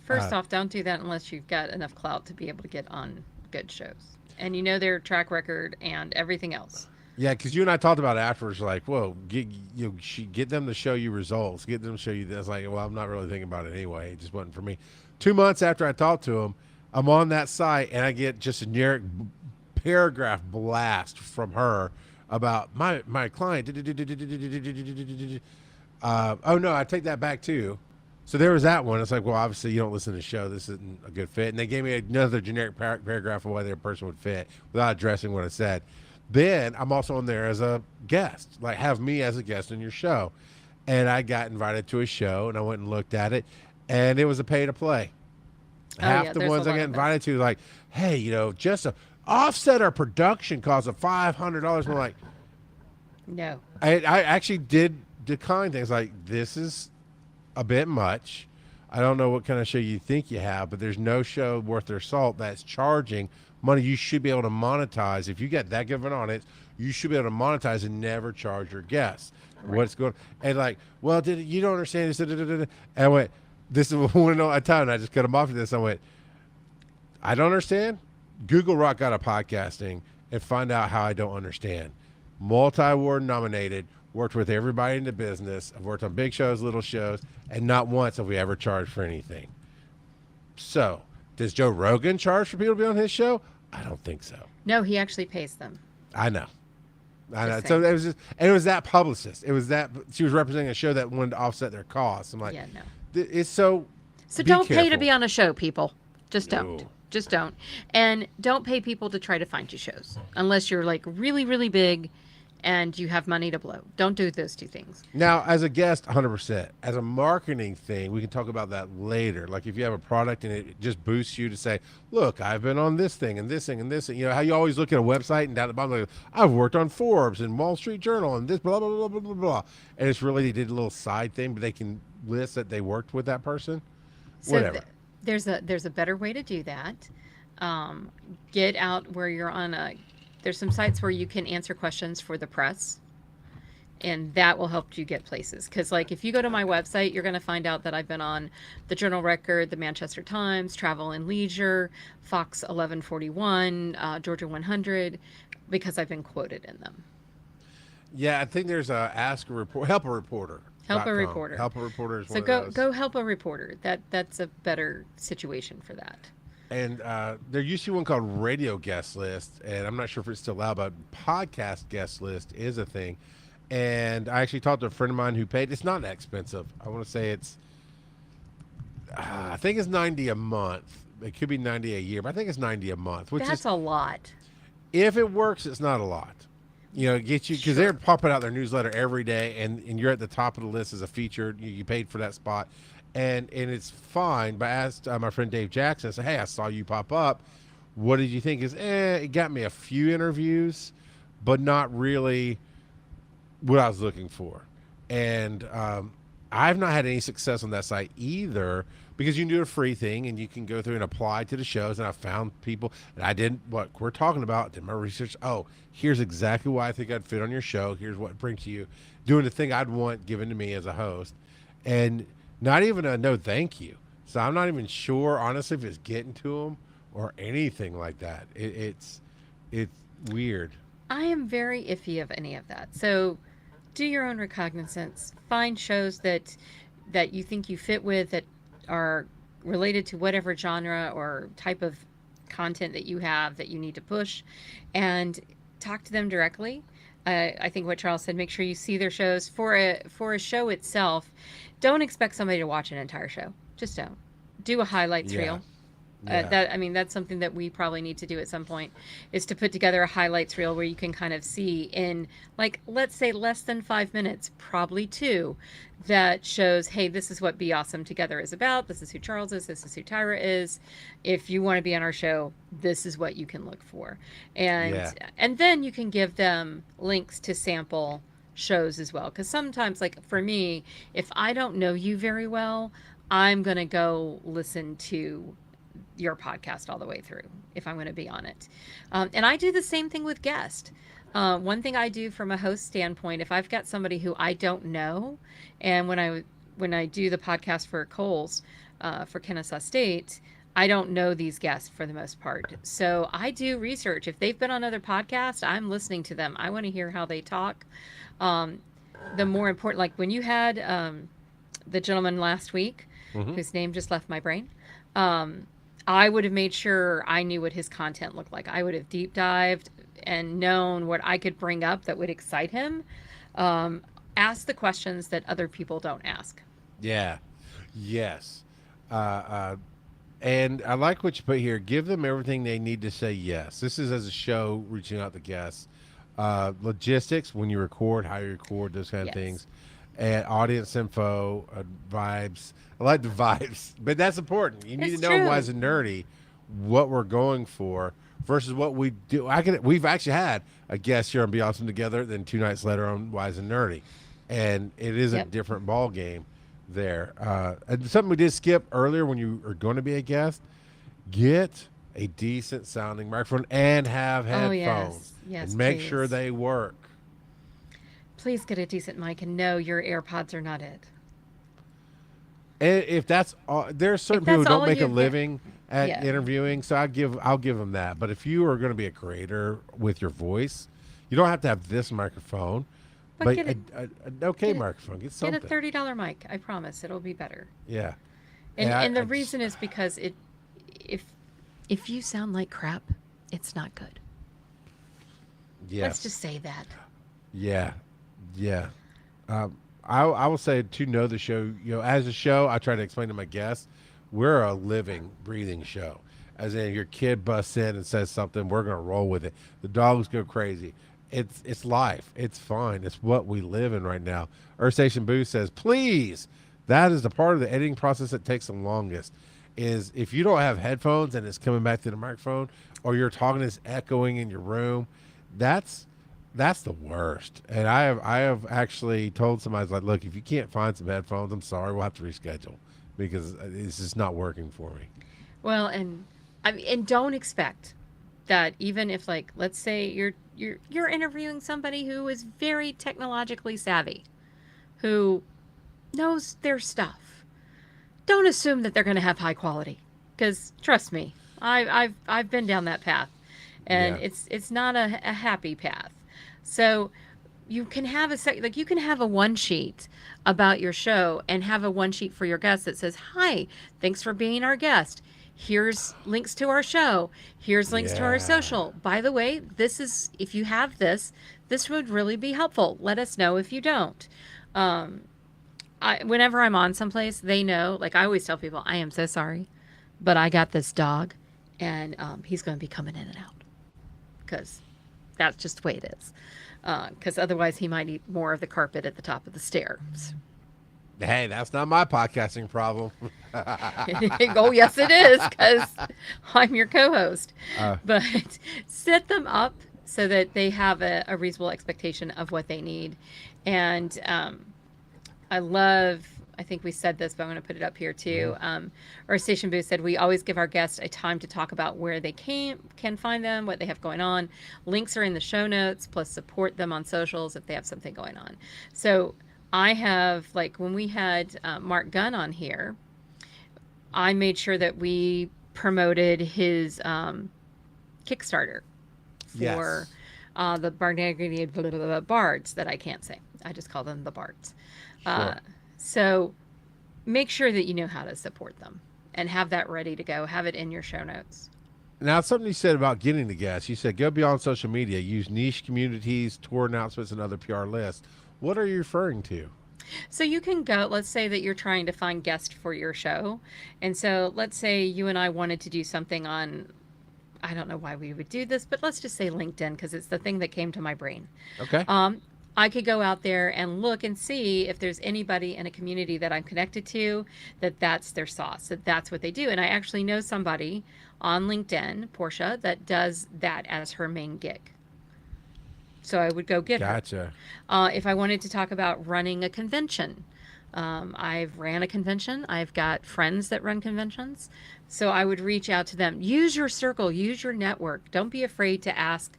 First off, don't do that unless you've got enough clout to be able to get on good shows. And their track record and everything else. Yeah, because you and I talked about it afterwards. Like, whoa, get them to show you results. Get them to show you this. Like, well, I'm not really thinking about it anyway. It just wasn't for me. 2 months after I talked to him, I'm on that site and I get just a generic paragraph blast from her about my client. Oh no, I take that back too. So there was that one. It's like, well, obviously you don't listen to the show. This isn't a good fit. And they gave me another generic paragraph of why their person would fit without addressing what I said. Then I'm also on there as a guest, like have me as a guest on your show. And I got invited to a show and I went and looked at it and it was a pay to play. Half the there's ones a I lot get of invited to, like, hey, just offset our production cost of $500. I'm like, No. I actually did decline things like, this is a bit much. I don't know what kind of show you think you have, but there's no show worth their salt that's charging money. You should be able to monetize. If you get that given on it, you should be able to monetize and never charge your guests. Right. What's going and like, well, you don't understand this. Da, da, da, da. And I went, this is one at a time. And I just cut them off to this. I went, I don't understand. Google Rock out of podcasting and find out how I don't understand. Multi-award nominated, worked with everybody in the business. I've worked on big shows, little shows, and not once have we ever charged for anything. So, does Joe Rogan charge for people to be on his show? I don't think so. No, he actually pays them. I know. Just So saying. it was just, and it was that publicist. It was that she was representing a show that wanted to offset their costs. I'm like, Yeah, no. It's so. So be don't pay to careful. be on a show, people. Just don't. No. Just don't. And don't pay people to try to find you shows unless you're like really, really big and you have money to blow. Don't do those two things. Now, as a guest, 100%. As a marketing thing, we can talk about that later. Like if you have a product and it just boosts you to say, look, I've been on this thing and this thing and this thing. You know, how you always look at a website and down at the bottom, like, I've worked on Forbes and Wall Street Journal and this, blah, blah, blah, blah, blah, blah. And it's really, they did a little side thing, but they can list that they worked with that person. So Whatever. there's a better way to do that. Get out where you're on there's some sites where you can answer questions for the press, and that will help you get places. Because like if you go to my website, you're going to find out that I've been on the Journal Record, the Manchester Times, Travel and Leisure, Fox 1141, Georgia 100, because I've been quoted in them. Yeah, I think there's a ask a report, help a reporter. Help a reporter. Help a reporter is So one of go those. go help a reporter. That's a better situation for that. And there used to be one called Radio Guest List, and I'm not sure if it's still out, but Podcast Guest List is a thing. And I actually talked to a friend of mine who paid. It's not that expensive. I want to say it's, I think it's $90 a month. It could be $90 a year, but I think it's $90 a month. Which That's is, a lot. if it works, it's not a lot. You know, it gets you because they're popping out their newsletter every day, and you're at the top of the list as a featured. You paid for that spot. And it's fine. But I asked my friend Dave Jackson, I said, hey, I saw you pop up. What did you think? It got me a few interviews, but not really what I was looking for. And I've not had any success on that site either, because you can do a free thing and you can go through and apply to the shows. And I found people, and I did what we're talking about, did my research. Oh, here's exactly why I think I'd fit on your show. Here's what it brings to you. Doing the thing I'd want given to me as a host. And not even a no thank you. So I'm not even sure, honestly, if it's getting to them or anything like that. It's weird. I am very iffy of any of that. So do your own recognizance. Find shows that you think you fit with, that are related to whatever genre or type of content that you have that you need to push, and talk to them directly. I think what Charles said, make sure you see their shows. For a show itself, don't expect somebody to watch an entire show. Just don't. Do a highlights reel. Yeah. That's something that we probably need to do at some point, is to put together a highlights reel where you can kind of see in, like, let's say less than 5 minutes, probably 2, that shows, hey, this is what Be Awesome Together is about. This is who Charles is. This is who Tyra is. If you want to be on our show, this is what you can look for. And then you can give them links to sample shows as well. Because sometimes, like for me, if I don't know you very well, I'm going to go listen to your podcast all the way through if I'm going to be on it. And I do the same thing with guest. One thing I do from a host standpoint, if I've got somebody who I don't know, and when I do the podcast for Coles, for Kennesaw State, I don't know these guests for the most part. So I do research. If they've been on other podcasts, I'm listening to them. I want to hear how they talk. The more important, like when you had the gentleman last week, whose name just left my brain, I would have made sure I knew what his content looked like. I would have deep dived and known what I could bring up that would excite him. Ask the questions that other people don't ask. Yeah. Yes. And I like what you put here. Give them everything they need to say yes. This is as a show reaching out to guests. Logistics, when you record, how you record, those kind of things. And audience info, vibes. I like the vibes, but that's important. You need It's to know true. why, as a nerdy, what we're going for versus what we do. We've actually had a guest here on Be Awesome Together, then 2 nights later on Wise and Nerdy, and it is a Yep. different ball game there. And something we did skip earlier when you are going to be a guest, get a decent sounding microphone and have Oh, headphones. yes, and make sure please. they work. Please get a decent mic and no, your AirPods are not it. And if that's all, there's certain If people who that's don't all make a you get- living at Yeah. interviewing, so I'll give them that. But if you are going to be a creator with your voice, you don't have to have this microphone, But but get an okay get it- microphone. Get Get something. a $30 mic. I promise it'll be better. Yeah. And Yeah, and the I just- reason is because if you sound like crap, it's not good. Yes. Let's just say that. Yeah. Yeah. I will say to know the show, as a show, I try to explain to my guests, we're a living, breathing show. As in, your kid busts in and says something, we're going to roll with it. The dogs go crazy. It's life. It's fine. It's what we live in right now. Earth Station Boo says, please, that is the part of the editing process that takes the longest. Is if you don't have headphones and it's coming back to the microphone, or you're talking, it's echoing in your room, that's the worst. And I have actually told somebody, like, look, if you can't find some headphones, I'm sorry, we'll have to reschedule because it's just not working for me. Well, and I mean, and don't expect that even if, like, let's say you're interviewing somebody who is very technologically savvy, who knows their stuff. Don't assume that they're going to have high quality, because trust me, I've been down that path, and Yeah. it's not a happy path. So you can have you can have a one sheet about your show and have a one sheet for your guest that says, "Hi, thanks for being our guest. Here's links to our show. Here's links to our Yeah. social. By the way, this is if you have this would really be helpful. Let us know if you don't." Whenever I'm on someplace, they know. Like, I always tell people, I am so sorry, but I got this dog, and he's going to be coming in and out, because that's just the way it is. Because otherwise, he might eat more of the carpet at the top of the stairs. Hey, that's not my podcasting problem. Oh, yes, it is, because I'm your co-host. But set them up so that they have a reasonable expectation of what they need. And I think we said this, but I'm going to put it up here too. Our station booth said, we always give our guests a time to talk about where they can find them, what they have going on. Links are in the show notes, plus support them on socials if they have something going on. So I have, like, when we had Mark Gunn on here, I made sure that we promoted his Kickstarter for the bards that I can't say. I just call them the bards. Sure. So make sure that you know how to support them and have that ready to go. Have it in your show notes. Now, something you said about getting the guests, you said go beyond social media, use niche communities, tour announcements, and other PR lists. What are you referring to? So you can go, let's say that you're trying to find guests for your show. And so let's say you and I wanted to do something on, I don't know why we would do this, but let's just say LinkedIn, because it's the thing that came to my brain. Okay. I could go out there and look and see if there's anybody in a community that I'm connected to, that's their sauce, that's what they do. And I actually know somebody on LinkedIn, Portia, that does that as her main gig. So I would go get Gotcha. her. If I wanted to talk about running a convention, I've ran a convention. I've got friends that run conventions. So I would reach out to them. Use your circle, use your network. Don't be afraid to ask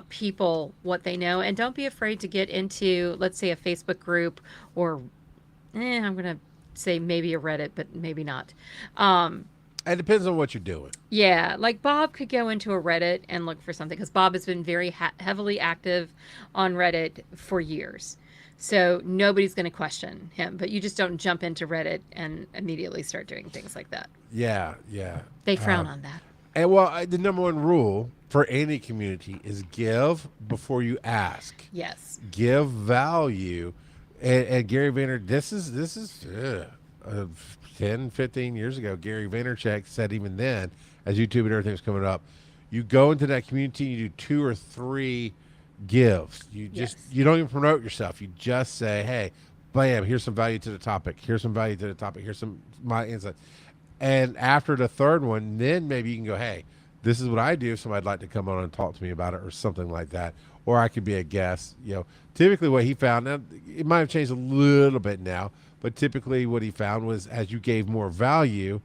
people what they know. And don't be afraid to get into, let's say, a Facebook group, or I'm going to say maybe a Reddit, but maybe not. It depends on what you're doing. Yeah, like Bob could go into a Reddit and look for something, because Bob has been very heavily active on Reddit for years. So nobody's going to question him, but you just don't jump into Reddit and immediately start doing things like that. Yeah, yeah. They frown on that. And well, the number one rule for any community is give before you ask. Yes. Give value. And Gary Vayner, this is 10, 15 years ago, Gary Vaynerchuk said, even then, as YouTube and everything was coming up, you go into that community, you do 2 or 3 gives. You just, you don't even promote yourself. You just say, hey, bam, here's some value to the topic. Here's some value to the topic. Here's some my insight. And after the third one, then maybe you can go, hey, this is what I do if somebody'd like to come on and talk to me about it or something like that. Or I could be a guest. Typically what he found, now it might have changed a little bit now, but typically what he found was as you gave more value,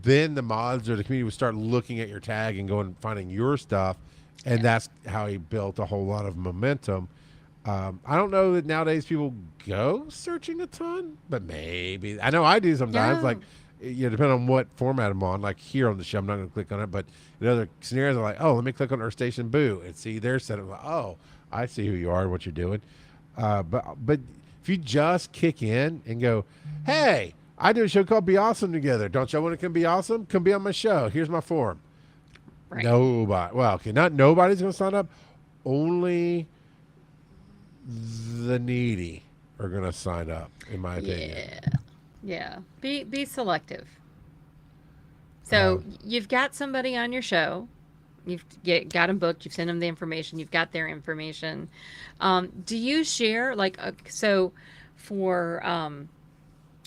then the mods or the community would start looking at your tag and going and finding your stuff. And that's how he built a whole lot of momentum. I don't know that nowadays people go searching a ton, but maybe. I know I do sometimes. Yeah. Like, depending on what format I'm on. Like here on the show, I'm not going to click on it. But in other scenarios, I'm like, oh, let me click on Earth Station Boo and see their setup. Like, oh, I see who you are and what you're doing. But if you just kick in and go, hey, I do a show called Be Awesome Together. Don't y'all want to come be awesome? Come be on my show. Here's my form. Right. Nobody. Well, okay, not nobody's going to sign up. Only the needy are going to sign up, in my opinion. Yeah. Be selective. So Um, you've got somebody on your show. You've got them booked. You've sent them the information. You've got their information. Do you share so for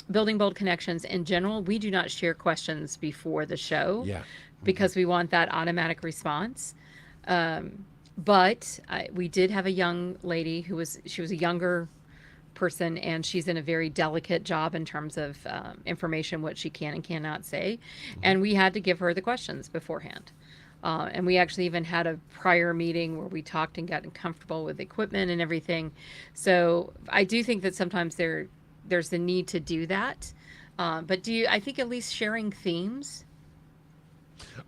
building bold connections in general? We do not share questions before the show Yeah. because we want that automatic response. But we did have a young lady she was a younger person, and she's in a very delicate job in terms of information, what she can and cannot say. And we had to give her the questions beforehand. And we actually even had a prior meeting where we talked and got comfortable with equipment and everything. So I do think that sometimes there's the need to do that. But I think at least sharing themes.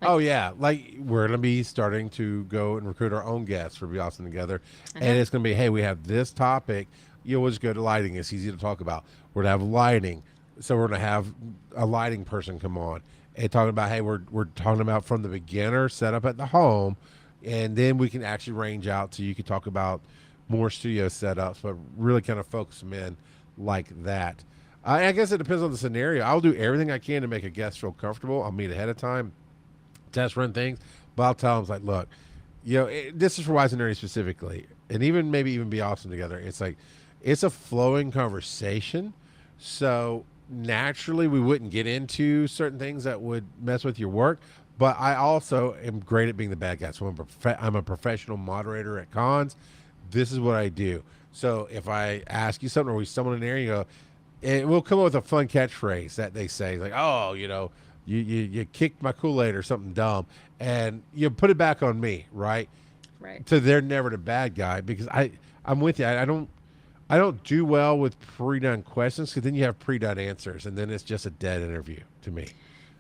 Oh yeah, like we're gonna be starting to go and recruit our own guests for Be Awesome Together, and Okay. it's gonna be, hey, we have this topic. You always go to lighting; it's easy to talk about. We're gonna have lighting, so we're gonna have a lighting person come on and talking about, hey, we're talking about from the beginner setup at the home, and then we can actually range out so you can talk about more studio setups, but really kind of focus them in like that. I guess it depends on the scenario. I'll do everything I can to make a guest feel comfortable. I'll meet ahead of time, test run things, but I'll tell them, like, look, this is for Wise and Nerdy specifically, and maybe even Be Awesome Together. It's like, it's a flowing conversation. So naturally we wouldn't get into certain things that would mess with your work, but I also am great at being the bad guy. So I'm a professional moderator at cons. This is what I do. So if I ask you something or we stumble in an area, you go, it will come up with a fun catchphrase that they say, like, oh, you kicked my Kool-Aid or something dumb, and you put it back on me, right? Right. So they're never the bad guy, because I'm with you. I don't do well with pre-done questions, because then you have pre-done answers, and then it's just a dead interview to me.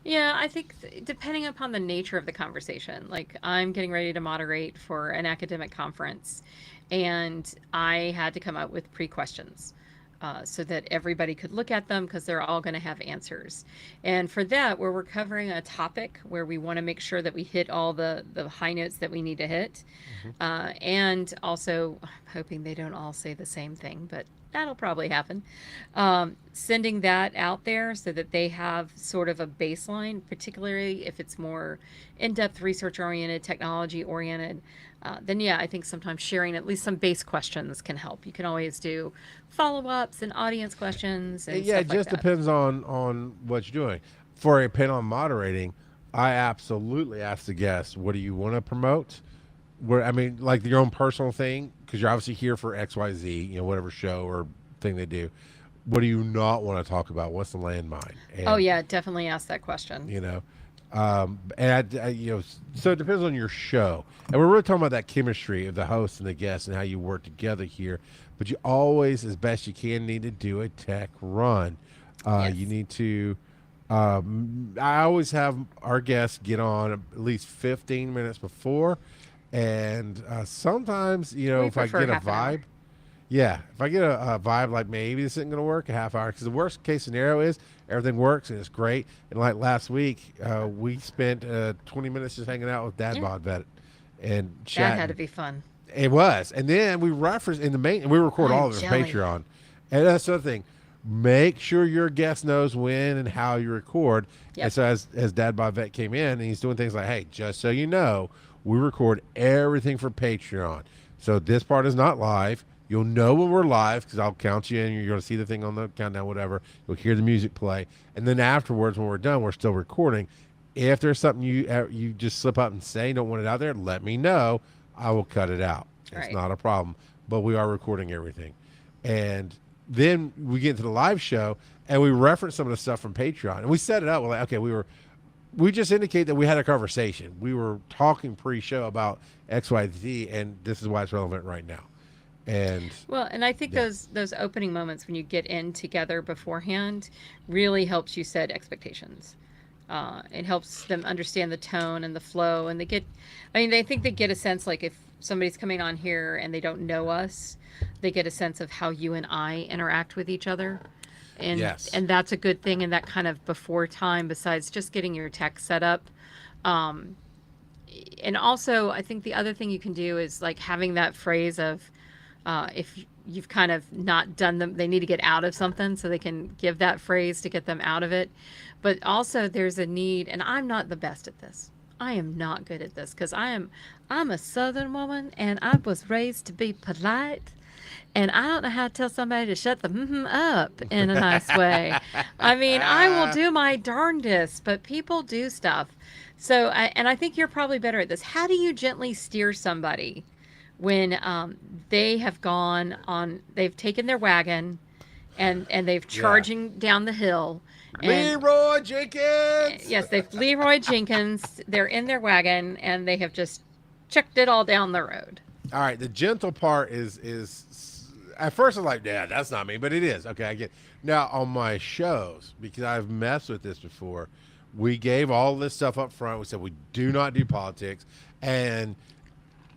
Yeah, I think depending upon the nature of the conversation, like I'm getting ready to moderate for an academic conference, and I had to come up with pre-questions. So that everybody could look at them because they're all going to have answers. And for that, where we're covering a topic where we want to make sure that we hit all the high notes that we need to hit, and also I'm hoping they don't all say the same thing, but that'll probably happen. Sending that out there so that they have sort of a baseline, particularly if it's more in-depth research oriented, technology oriented. Then yeah, I think sometimes sharing at least some base questions can help. You can always do follow-ups and audience questions and Yeah, stuff it like just that. depends on what you're doing. For a panel moderating, I absolutely ask the guests, what do you want to promote? Like your own personal thing, because you're obviously here for XYZ, whatever show or thing they do. What do you not want to talk about? What's the landmine? Oh And yeah, definitely ask that question. so it depends on your show, and we're really talking about that chemistry of the host and the guests and how you work together here. But you always, as best you can, need to do a tech run. Yes. You need to. I always have our guests get on at least 15 minutes before, and sometimes We if I prefer get a half an hour. vibe. Yeah, if I get a vibe like maybe this isn't going to work, a half hour. Because the worst case scenario is everything works and it's great. And like last week, we spent 20 minutes just hanging out with Dad Yeah, Bod Vet and that had to chatting. be fun. It was, and then we reference in the main, and we record all I'm of it on jelly. Patreon. And that's the other thing. Make sure your guest knows when and how you record. And Yep. so as Dad Bod Vet came in, and he's doing things like, hey, just so you know, we record everything for Patreon. So this part is not live. You'll know when we're live because I'll count you in. You're going to see the thing on the countdown, whatever. You'll hear the music play. And then afterwards, when we're done, we're still recording. If there's something you just slip up and say, don't want it out there, let me know. I will cut it out. It's Right. not a problem. But we are recording everything. And then we get into the live show and we reference some of the stuff from Patreon. And we set it up. We're like, okay, we just indicate that we had a conversation. We were talking pre-show about X, Y, Z, and this is why it's relevant right now. And Well, and I think Yeah. those opening moments when you get in together beforehand really helps you set expectations. It helps them understand the tone and the flow, and I think they get a sense, like if somebody's coming on here and they don't know us, they get a sense of how you and I interact with each other. And Yes. and that's a good thing in that kind of before time, besides just getting your tech set up. Um, and also, I think the other thing you can do is like having that phrase of, if you've kind of not done them, they need to get out of something, so they can give that phrase to get them out of it. But also, there's a need, and I'm not the best at this. I am not good at this because I'm a Southern woman, and I was raised to be polite. And I don't know how to tell somebody to shut the up in a nice way. I mean, I will do my darndest, but people do stuff. So, I think you're probably better at this. How do you gently steer somebody when they have they've taken their wagon and they've charging down the hill? And Leroy Jenkins. yes, they've Leroy Jenkins. They're in their wagon and they have just chucked it all down the road. All right, the gentle part is at first I'm like, yeah, that's not me, but it is. Okay, I get. Now on my shows, because I've messed with this before, we gave all this stuff up front. We said we do not do politics, and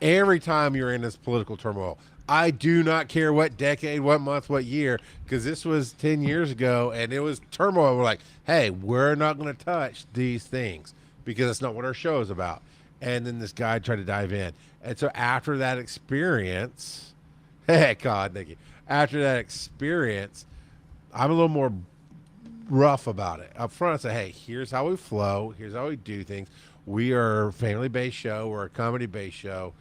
every time you're in this political turmoil, I do not care what decade, what month, what year, because this was 10 years ago and it was turmoil. We're like, hey, we're not going to touch these things because that's not what our show is about. And then this guy tried to dive in. And so after that experience, hey, God, thank you. After that experience, I'm a little more rough about it. Up front, I say, hey, here's how we flow. Here's how we do things. We are a family-based show. We're a comedy-based show.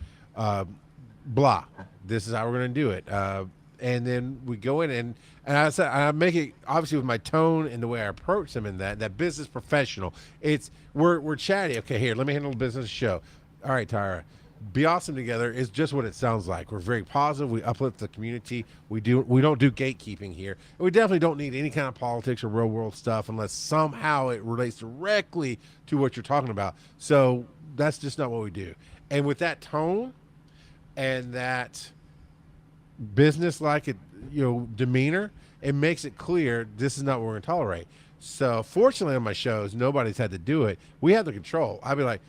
Blah. This is how we're going to do it. And then we go in and I said, I make it obviously with my tone and the way I approach them in that business professional. It's we're chatty. Okay, here, let me handle the business show. All right, Tyra, be awesome together is just what it sounds like. We're very positive. We uplift the community. We don't do gatekeeping here. And we definitely don't need any kind of politics or real world stuff unless somehow it relates directly to what you're talking about. So that's just not what we do. And with that tone and that business like it, demeanor, it makes it clear this is not what we're going to tolerate. So fortunately on my shows, nobody's had to do it. We have the control. I'd be like,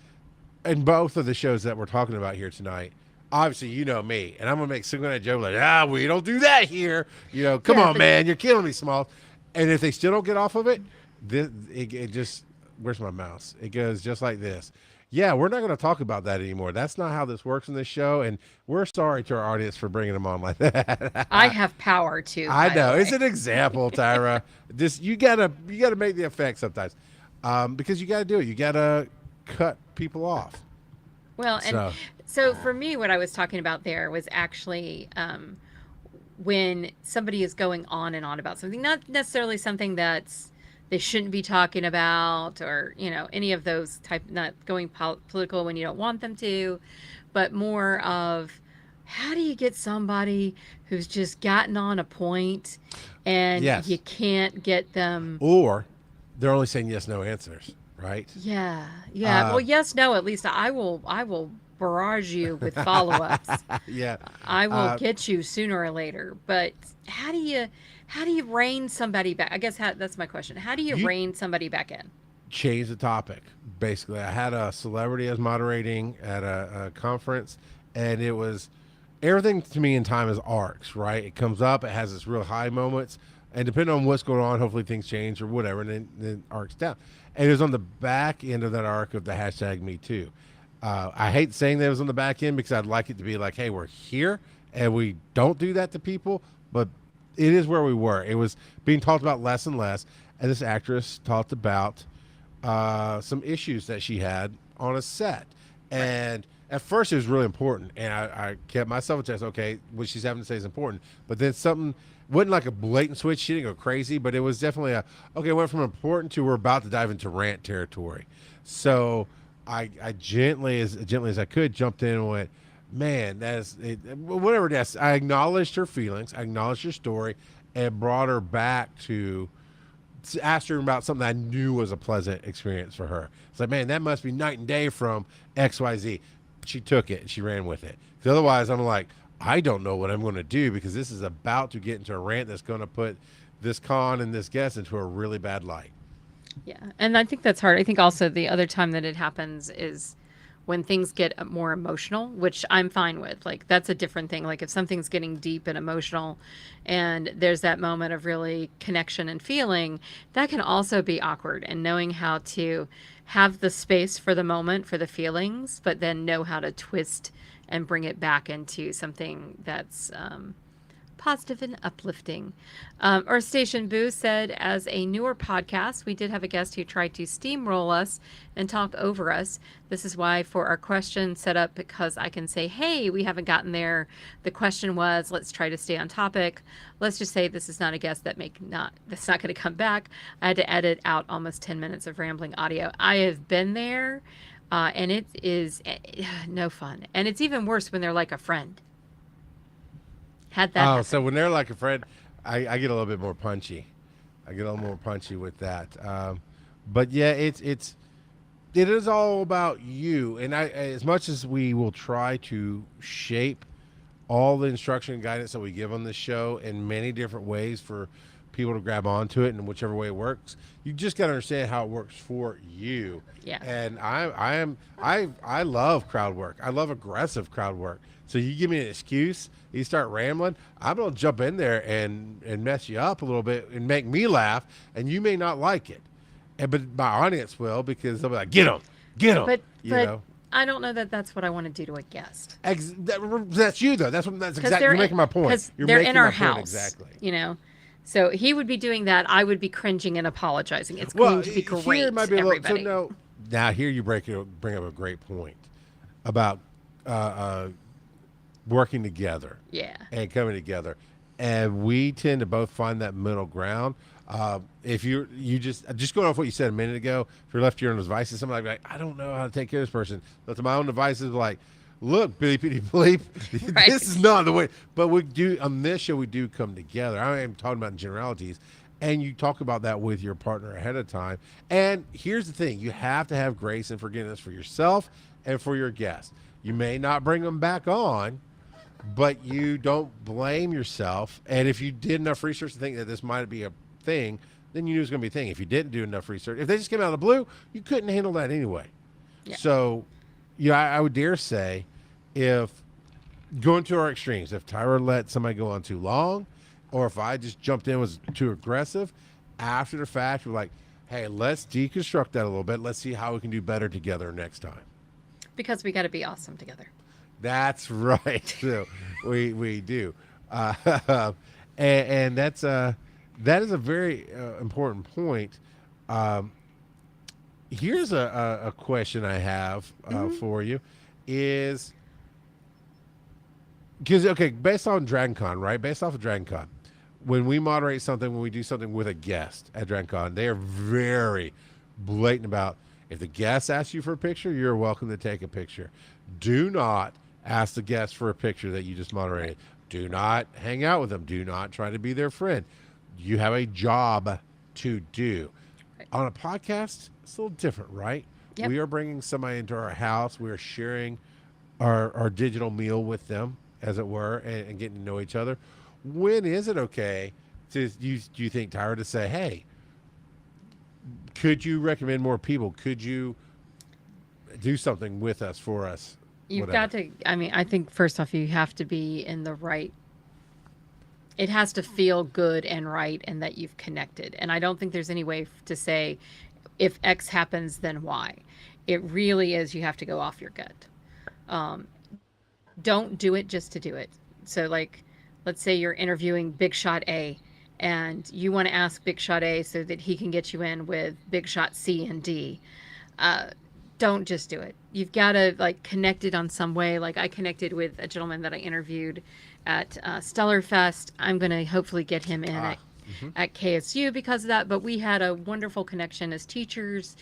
in both of the shows that we're talking about here tonight, obviously you know me, and I'm gonna make some kind of joke like, we don't do that here. Come on, man, you're killing me, Small. And if they still don't get off of it, it just, where's my mouse? It goes just like this. Yeah, we're not going to talk about that anymore. That's not how this works in this show, and we're sorry to our audience for bringing them on like that. I have power too. I by know. the It's way. an example, Tyra. You gotta make the effect sometimes, because you gotta do it. You gotta cut people off. Well, and so for me, what I was talking about there was actually when somebody is going on and on about something, not necessarily something that's they shouldn't be talking about, or any of those type, not going political when you don't want them to, but more of how do you get somebody who's just gotten on a point and Yes. you can't get them. Or they're only saying yes, no answers, right? Yeah. Well, yes, no, at least I will barrage you with follow-ups. Yeah. I will get you sooner or later. But how do you rein somebody back? I guess that's my question. How do you rein somebody back in? Change the topic. Basically, I had a celebrity as moderating at a conference, and it was everything to me in time is arcs, right? It comes up, it has its real high moments, and depending on what's going on, hopefully things change or whatever, and then arcs down. And it was on the back end of that arc of the hashtag Me Too. I hate saying that it was on the back end because I'd like it to be like, hey, we're here, and we don't do that to people, but it is where we were. It was being talked about less and less, and this actress talked about some issues that she had on a set. And at first it was really important, and I kept myself attached. Okay, what she's having to say is important, but then something wasn't like a blatant switch. She didn't go crazy, but it was definitely okay. Went from important to we're about to dive into rant territory. So I gently as I could jumped in and went, man, that's it, whatever that's. I acknowledged her feelings, I acknowledged her story, and brought her back to asked her about something I knew was a pleasant experience for her. It's like, man, that must be night and day from XYZ. She took it and she ran with it. Because otherwise, I'm like, I don't know what I'm going to do because this is about to get into a rant that's going to put this con and this guest into a really bad light. Yeah. And I think that's hard. I think also the other time that it happens is when things get more emotional, which I'm fine with. Like, that's a different thing. Like, if something's getting deep and emotional and there's that moment of really connection and feeling, that can also be awkward. And knowing how to have the space for the moment, for the feelings, but then know how to twist and bring it back into something that's positive and uplifting. Our station Boo said, as a newer podcast, we did have a guest who tried to steamroll us and talk over us. This is why for our question set up, because I can say, hey, we haven't gotten there. The question was, let's try to stay on topic. Let's just say this is not a guest that's not going to come back. I had to edit out almost 10 minutes of rambling audio. I have been there, and it is no fun. And it's even worse when they're like a friend. Had that happen. So when they're like a friend, I get a little bit more punchy. I get a little more punchy with that. But yeah, it is all about you. And as much as we will try to shape all the instruction and guidance that we give on this show in many different ways for people to grab onto it in whichever way it works, you just got to understand how it works for you. Yeah. And I love crowd work. I love aggressive crowd work. So you give me an excuse, you start rambling, I'm going to jump in there and mess you up a little bit and make me laugh, and you may not like it. But my audience will, because they'll be like, get them. But you know? I don't know that that's what I want to do to a guest. That's you, though. That's exactly, you're making my point. Because You're they're making in our my point house. exactly. So he would be doing that. I would be cringing and apologizing. It's going to be great. Here it might be everybody. Now here you bring up a great point about working together. Yeah. And coming together. And we tend to both find that middle ground. If you just going off what you said a minute ago, if you're left to your own devices, somebody like, I don't know how to take care of this person. Left to my own devices, like, look, Billy Pitty Bleep, Right. This is not the way. But we do on this show, we do come together. I am talking about in generalities, and you talk about that with your partner ahead of time. And here's the thing: you have to have grace and forgiveness for yourself and for your guests. You may not bring them back on, but you don't blame yourself. And if you did enough research to think that this might be a thing, then you knew it was going to be a thing. If you didn't do enough research, if they just came out of the blue, you couldn't handle that anyway. Yeah. So, I would dare say, if going to our extremes, if Tyra let somebody go on too long, or if I just jumped in was too aggressive, after the fact, we're like, hey, let's deconstruct that a little bit. Let's see how we can do better together next time. Because we got to be awesome together. That's right. So we do, and that is a very important point. Here's a question I have for you, is because based on DragonCon, right? Based off of DragonCon, when we moderate something, when we do something with a guest at DragonCon, they are very blatant about, if the guest asks you for a picture, you're welcome to take a picture. Do not ask the guest for a picture that you just moderated. Do not hang out with them. Do not try to be their friend. You have a job to do. Right. On a podcast, it's a little different, right? Yep. We are bringing somebody into our house. We are sharing our digital meal with them, as it were, and getting to know each other. When is it okay do you think, Tyra, to say, hey, could you recommend more people? Could you do something with us, for us? You've Whatever. got to, I think first off, you have to be in the right, it has to feel good and right, and that you've connected. And I don't think there's any way to say, if X happens, then Y. It really is, you have to go off your gut. Don't do it just to do it. So like, let's say you're interviewing Big Shot A, and you want to ask Big Shot A so that he can get you in with Big Shot C and D. don't just do it. You've got to like connect it on some way. Like I connected with a gentleman that I interviewed at Stellar Fest. I'm going to hopefully get him in Mhm. at KSU because of that. But we had a wonderful connection as teachers,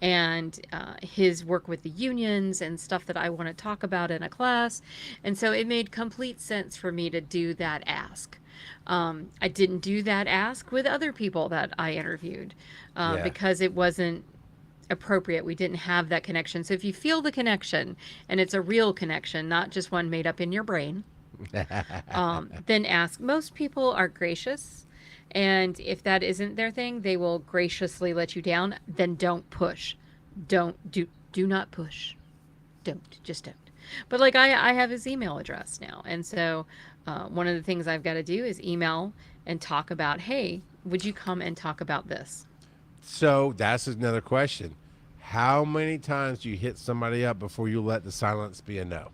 and his work with the unions and stuff that I want to talk about in a class. And so it made complete sense for me to do that ask. I didn't do that ask with other people that I interviewed Yeah. because it wasn't appropriate. We didn't have that connection. So if you feel the connection and it's a real connection, not just one made up in your brain, then ask. Most people are gracious. And if that isn't their thing, they will graciously let you down. Then don't push. Do not push. Just don't. But like I have his email address now. And so one of the things I've got to do is email and talk about, hey, would you come and talk about this? So that's another question. How many times do you hit somebody up before you let the silence be a no?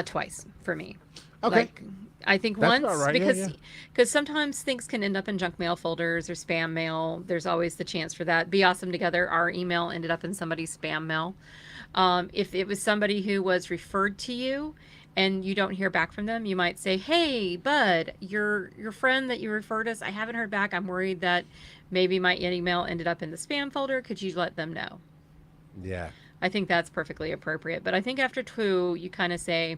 Twice for me. Okay. Like I think That's once about right. Yeah, yeah. because sometimes things can end up in junk mail folders or spam mail. There's always the chance for that. Be Awesome Together, our email ended up in somebody's spam mail. If it was somebody who was referred to you and you don't hear back from them, you might say, "Hey, bud, your friend that you referred us, I haven't heard back. I'm worried that maybe my email ended up in the spam folder. Could you let them know?" Yeah. I think that's perfectly appropriate. But I think after two, you kind of say,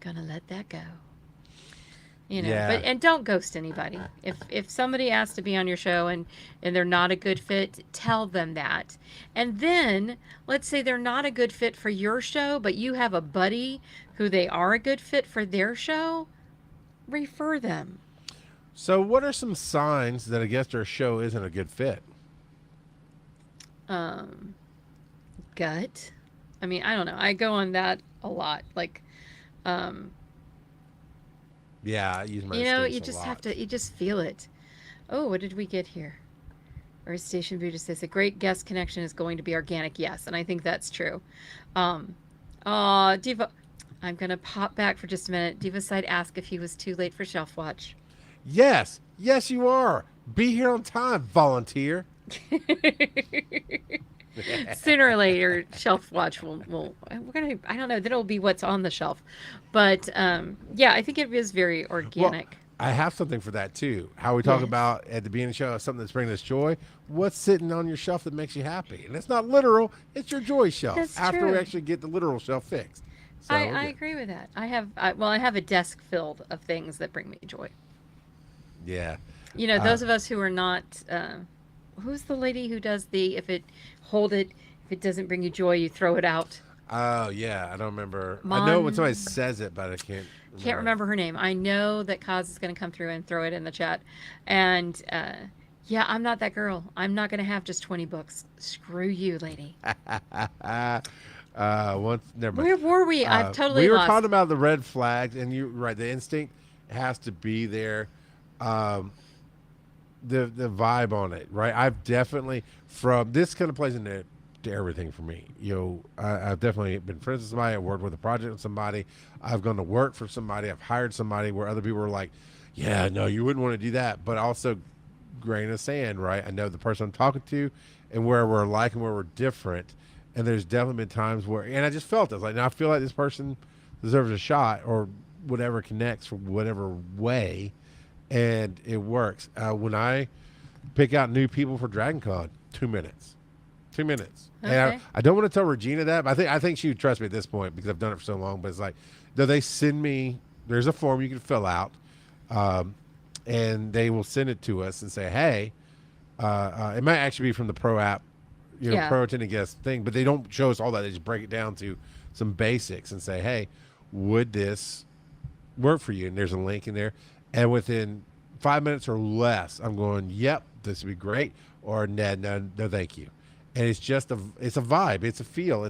gonna let that go. Yeah. But and don't ghost anybody. If somebody asks to be on your show and they're not a good fit, tell them that. And then let's say they're not a good fit for your show, but you have a buddy who they are a good fit for their show, refer them. So, what are some signs that a guest or a show isn't a good fit? Um, Gut. I mean, I don't know. I go on that a lot. Like, um, Yeah, I use my you instincts a just have lot. to, you just feel it. Oh, what did we get here? Our station Buddha says a great guest connection is going to be organic. Yes, and I think that's true. Um, Diva, I'm gonna pop back for just a minute. Diva side asked if he was too late for Shelf Watch. Yes, yes, you are. Be here on time, volunteer. Sooner or later, Shelf Watch will we're gonna I don't know, then it'll be what's on the shelf. But yeah, I think it is very Well, organic. I have something for that too. How we talk Yes. about at the beginning of the show something that's bringing us joy. What's sitting on your shelf that makes you happy? And it's not literal; it's your joy shelf. That's After we true. actually get the literal shelf fixed, so we're I good. agree with that. I have a desk filled of things that bring me joy. Yeah. Those of us who are not who's the lady who does the if it doesn't bring you joy, you throw it out. Oh yeah, I don't remember. I know when somebody Mon says it, but I can't Can't remember. remember her name. I know that Kaz is going to come through and throw it in the chat. And yeah, I'm not that girl. I'm not going to have just 20 books. Screw you, lady. Once never mind. Where were we? I've totally We were lost. talking about the red flags, and you're right. The instinct has to be there. Um, the vibe on it, right? I've definitely from this kind of plays into to everything for me. I've definitely been friends with somebody. I worked with a project with somebody. I've gone to work for somebody. I've hired somebody where other people are like, "Yeah, no, you wouldn't want to do that," but also grain of sand, right? I know the person I'm talking to, and where we're alike and where we're different. And there's definitely been times where, and I just felt it. I was like, now I feel like this person deserves a shot or whatever connects for whatever way, and it works. When I pick out new people for Dragon Con, 2 minutes, 2 minutes. And Okay. I don't want to tell Regina that, but I think she would trust me at this point because I've done it for so long. But it's like, no, they send me. There's a form you can fill out, um, and they will send it to us and say, hey, it might actually be from the pro app, Yeah. pro attending guest thing, but they don't show us all that. They just break it down to some basics and say, hey, would this work for you? And there's a link in there. And within 5 minutes or less, I'm going, yep, this would be great. Or no, thank you. And it's just it's a vibe. It's a feel.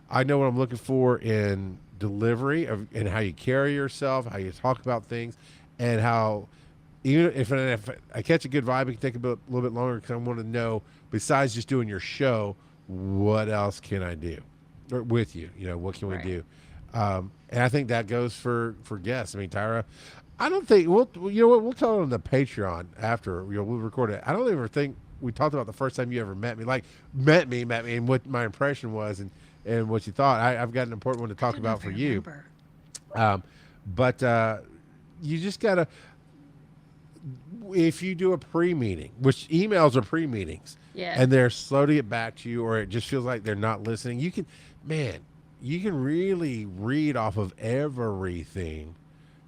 I know what I'm looking for in delivery and how you carry yourself, how you talk about things, and how even if I catch a good vibe, it can take little bit longer because I want to know, besides just doing your show, what else can I do or with you? What can we Right. do? And I think that goes for guests. I mean, Tyra, I don't think we'll tell them the Patreon after we'll record it. I don't ever think we talked about the first time you ever met me, like met me, and what my impression was, and what you thought. I've got an important one to talk don't know about if for I you. remember. But you just gotta, if you do a pre-meeting, which emails are pre-meetings, Yeah. and they're slow to get back to you, or it just feels like they're not listening, you can, man, you can really read off of everything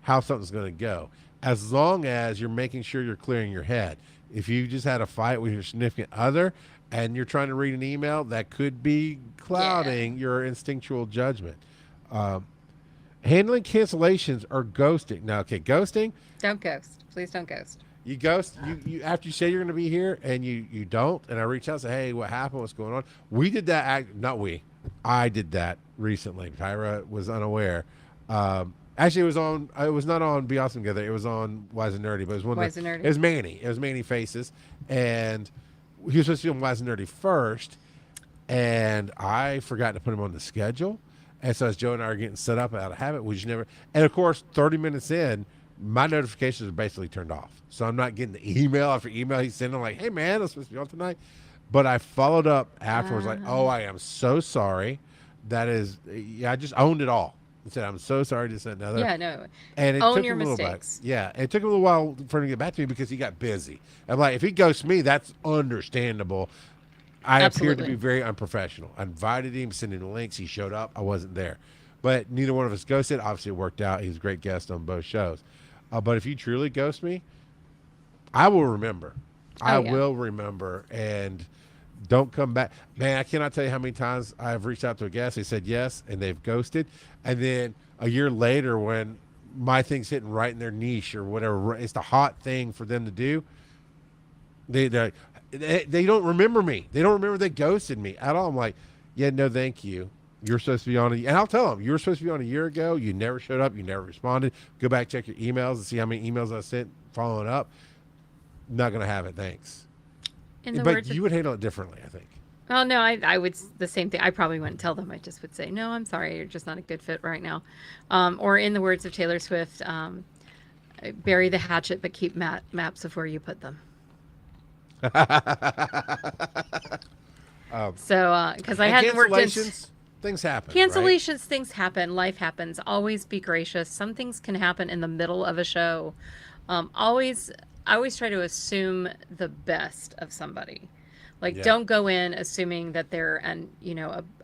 how something's going to go, as long as you're making sure you're clearing your head. If you just had a fight with your significant other and you're trying to read an email, that could be clouding your instinctual judgment. Um, Handling cancellations or ghosting. Now, okay, ghosting, Don't ghost. Please don't ghost. you ghost you after you say you're going to be here and you don't, and I reach out and say, hey, what happened, what's going on. We did that, not we, I did that recently. Tyra was unaware. Actually, it was not on Be Awesome Together, it was on Wise and Nerdy, but it was one Wise of and Nerdy. it was Manny Faces, and he was supposed to be on Wise and Nerdy first, and I forgot to put him on the schedule. And so as Joe and I are getting set up out of habit, we just never. And of course, 30 minutes in, my notifications are basically turned off. So I'm not getting the email after email he's sending, like, hey, man, I'm supposed to be on tonight. But I followed up afterwards, like, oh, I am so sorry. That is, yeah, I just owned it all. I said, I'm so sorry to send another. Yeah, no. And it Own took your him a little mistakes. bit. Yeah, it took him a little while for him to get back to me because he got busy. I'm like, if he ghosts me, that's understandable. I appeared to Absolutely. be very unprofessional. I invited him, sent him the links. He showed up. I wasn't there. But neither one of us ghosted. Obviously, it worked out. He was a great guest on both shows. But if you truly ghost me, I will remember. I yeah. will remember. And don't come back. Man, I cannot tell you how many times I've reached out to a guest. They said yes, and they've ghosted. And then a year later, when my thing's hitting right in their niche or whatever, it's the hot thing for them to do, they don't remember me. They don't remember they ghosted me at all. I'm like, yeah, no, thank you. You're supposed to be on and I'll tell them, you were supposed to be on a year ago. You never showed up. You never responded. Go back, check your emails and see how many emails I sent following up. Not going to have it. Thanks. In the But words of, you would handle it differently, I think. oh no, I would the same thing. I probably wouldn't tell them. I just would say, no, I'm sorry, you're just not a good fit right now. Or in the words of Taylor Swift, bury the hatchet, but keep maps of where you put them. So, because I And hadn't worked in cancellations, things happen. cancellations, Right? things happen, life happens. Always be gracious. Some things can happen in the middle of a show. Always, I always try to assume the best of somebody. Like, Yeah. don't go in assuming that they're an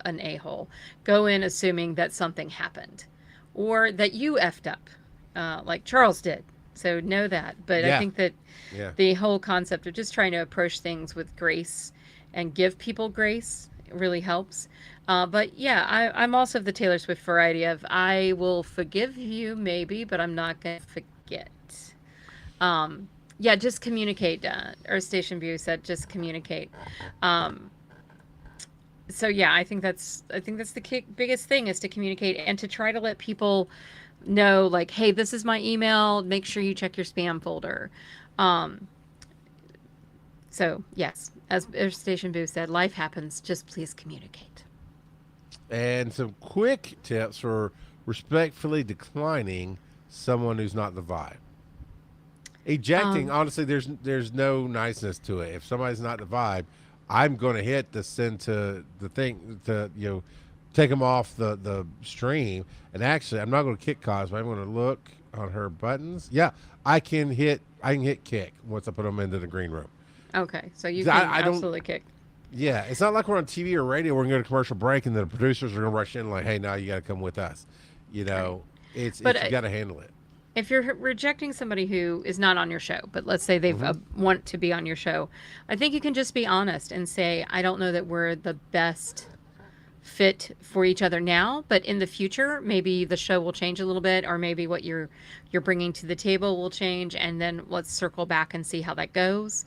a-hole. Go in assuming that something happened, or that you effed up, like Charles did. So know that. But I Yeah. think that Yeah. the whole concept of just trying to approach things with grace and give people grace really helps. But yeah, I'm also of the Taylor Swift variety of I will forgive you maybe, but I'm not going to forget. Yeah, just communicate. Earth Station View said just communicate. So yeah, I think that's the biggest thing is to communicate and to try to let people know, like, hey, this is my email. Make sure you check your spam folder. So yes, as Earth Station Boo said, life happens. Just please communicate. And some quick tips for respectfully declining someone who's not the vibe. Ejecting, honestly, there's no niceness to it. If somebody's not the vibe, I'm going to hit the send to the thing to take them off the stream. And actually, I'm not going to kick Cosmo. I'm going to look on her buttons. Yeah, I can hit kick once I put them into the green room. Okay, so you I- can I don't- absolutely kick. Yeah, it's not like we're on TV or radio. We're going to go to commercial break, and the producers are going to rush in like, "Hey, now you got to come with us." It's But you got to handle it. If you're rejecting somebody who is not on your show, but let's say they want to be on your show, I think you can just be honest and say, I don't know that we're the best fit for each other now, but in the future, maybe the show will change a little bit, or maybe what you're bringing to the table will change, and then let's circle back and see how that goes.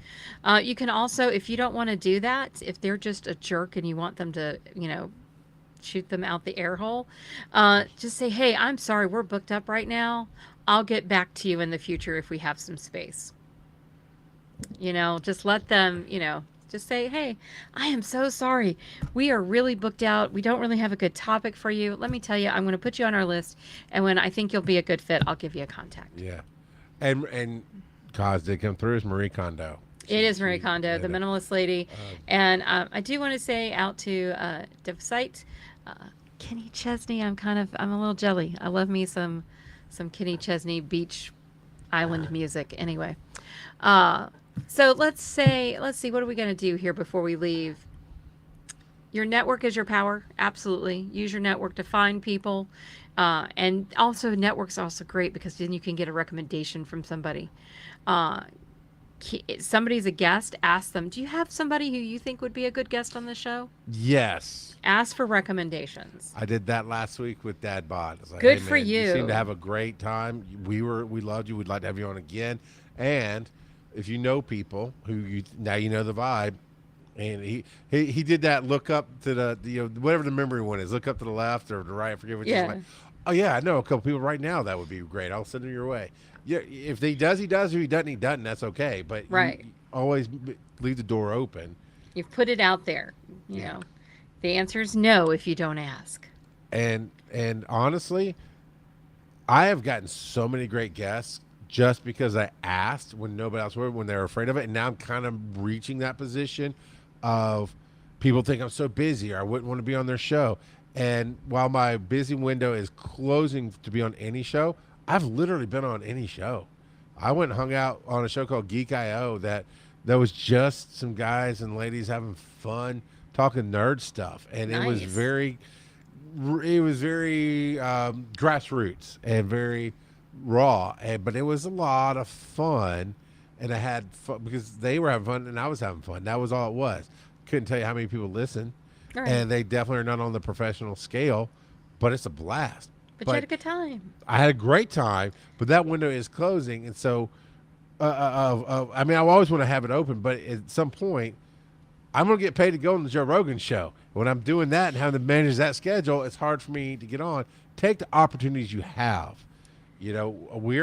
You can also, if you don't want to do that, if they're just a jerk and you want them to, shoot them out the air hole, just say, hey, I'm sorry, we're booked up right now. I'll get back to you in the future if we have some space. Just let them, just say, hey, I am so sorry. We are really booked out. We don't really have a good topic for you. Let me tell you, I'm going to put you on our list. And when I think you'll be a good fit, I'll give you a contact. Yeah, and Cos did come through as Marie Kondo. It is Marie Kondo, the minimalist lady. Um, And I do want to say out to Site, uh, Kenny Chesney. I'm a little jelly. I love me some Kenny Chesney beach island music. Anyway, uh, so let's see, what are we going to do here before we leave? Your network is your power. Absolutely. Use your network to find people. And also, network's also great because then you can get a recommendation from somebody. Uh, Somebody's a guest, ask them, do you have somebody who you think would be a good guest on the show? yes. Ask for recommendations. I did that last week with Dad Bod. It's like, Good hey, for man, you seem to you. have a great time. We loved you. We'd like to have you on again. And if you know people who now you know the vibe. And he did that. Look up to the whatever the memory one is. Look up to the left or the right. I forget which. Is Yeah. like, oh yeah, I know a couple people right now that would be great. I'll send them your way. Yeah, if he does, he does. If he doesn't, he doesn't. That's okay. But Right. you always leave the door open. You've put it out there. You Yeah. know, the answer is no if you don't ask. And honestly, I have gotten so many great guests just because I asked when nobody else would, when they were afraid of it. And now I'm kind of reaching that position of people think I'm so busy or I wouldn't want to be on their show. And while my busy window is closing to be on any show, I've literally been on any show. I went and hung out on a show called Geek IO that was just some guys and ladies having fun talking nerd stuff. And it was Nice. very grassroots and very raw, but it was a lot of fun, and I had fun because they were having fun and I was having fun. That was all it was. Couldn't tell you how many people listened, All right. and they definitely are not on the professional scale, but it's a blast. But you had a good time. I had a great time, but that window is closing, and so I mean, I always want to have it open, but at some point, I'm going to get paid to go on the Joe Rogan show. When I'm doing that and having to manage that schedule, it's hard for me to get on. Take the opportunities you have. You know, we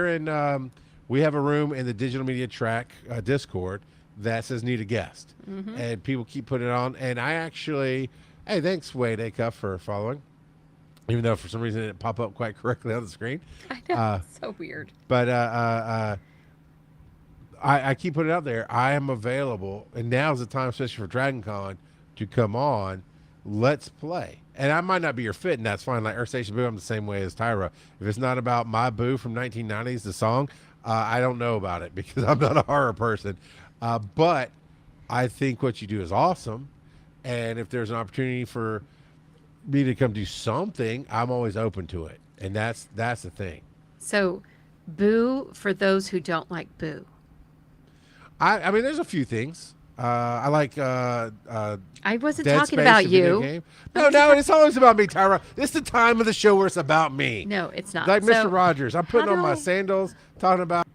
have a room in the digital media track Discord that says need a guest, and people keep putting it on. And I actually, hey, thanks Wade Acuff for following, even though for some reason it didn't pop up quite correctly on the screen. I know. So weird. But I keep putting it out there. I am available, and now's the time, especially for Dragon Con, to come on. Let's play. And I might not be your fit, and that's fine. Like Earth Station Boo, I'm the same way as Tyra. If it's not about my Boo from 1990s, the song, I don't know about it because I'm not a horror person. But I think what you do is awesome. And if there's an opportunity for me to come do something, I'm always open to it. And that's the thing. So, boo for those who don't like boo. I mean, there's a few things. I like I wasn't Dead talking Space, about the video you. game. No, it's always about me, Tyra. This is the time of the show where it's about me. No, it's not. Like So, Mr. Rogers. I'm putting how on my do- sandals, talking about.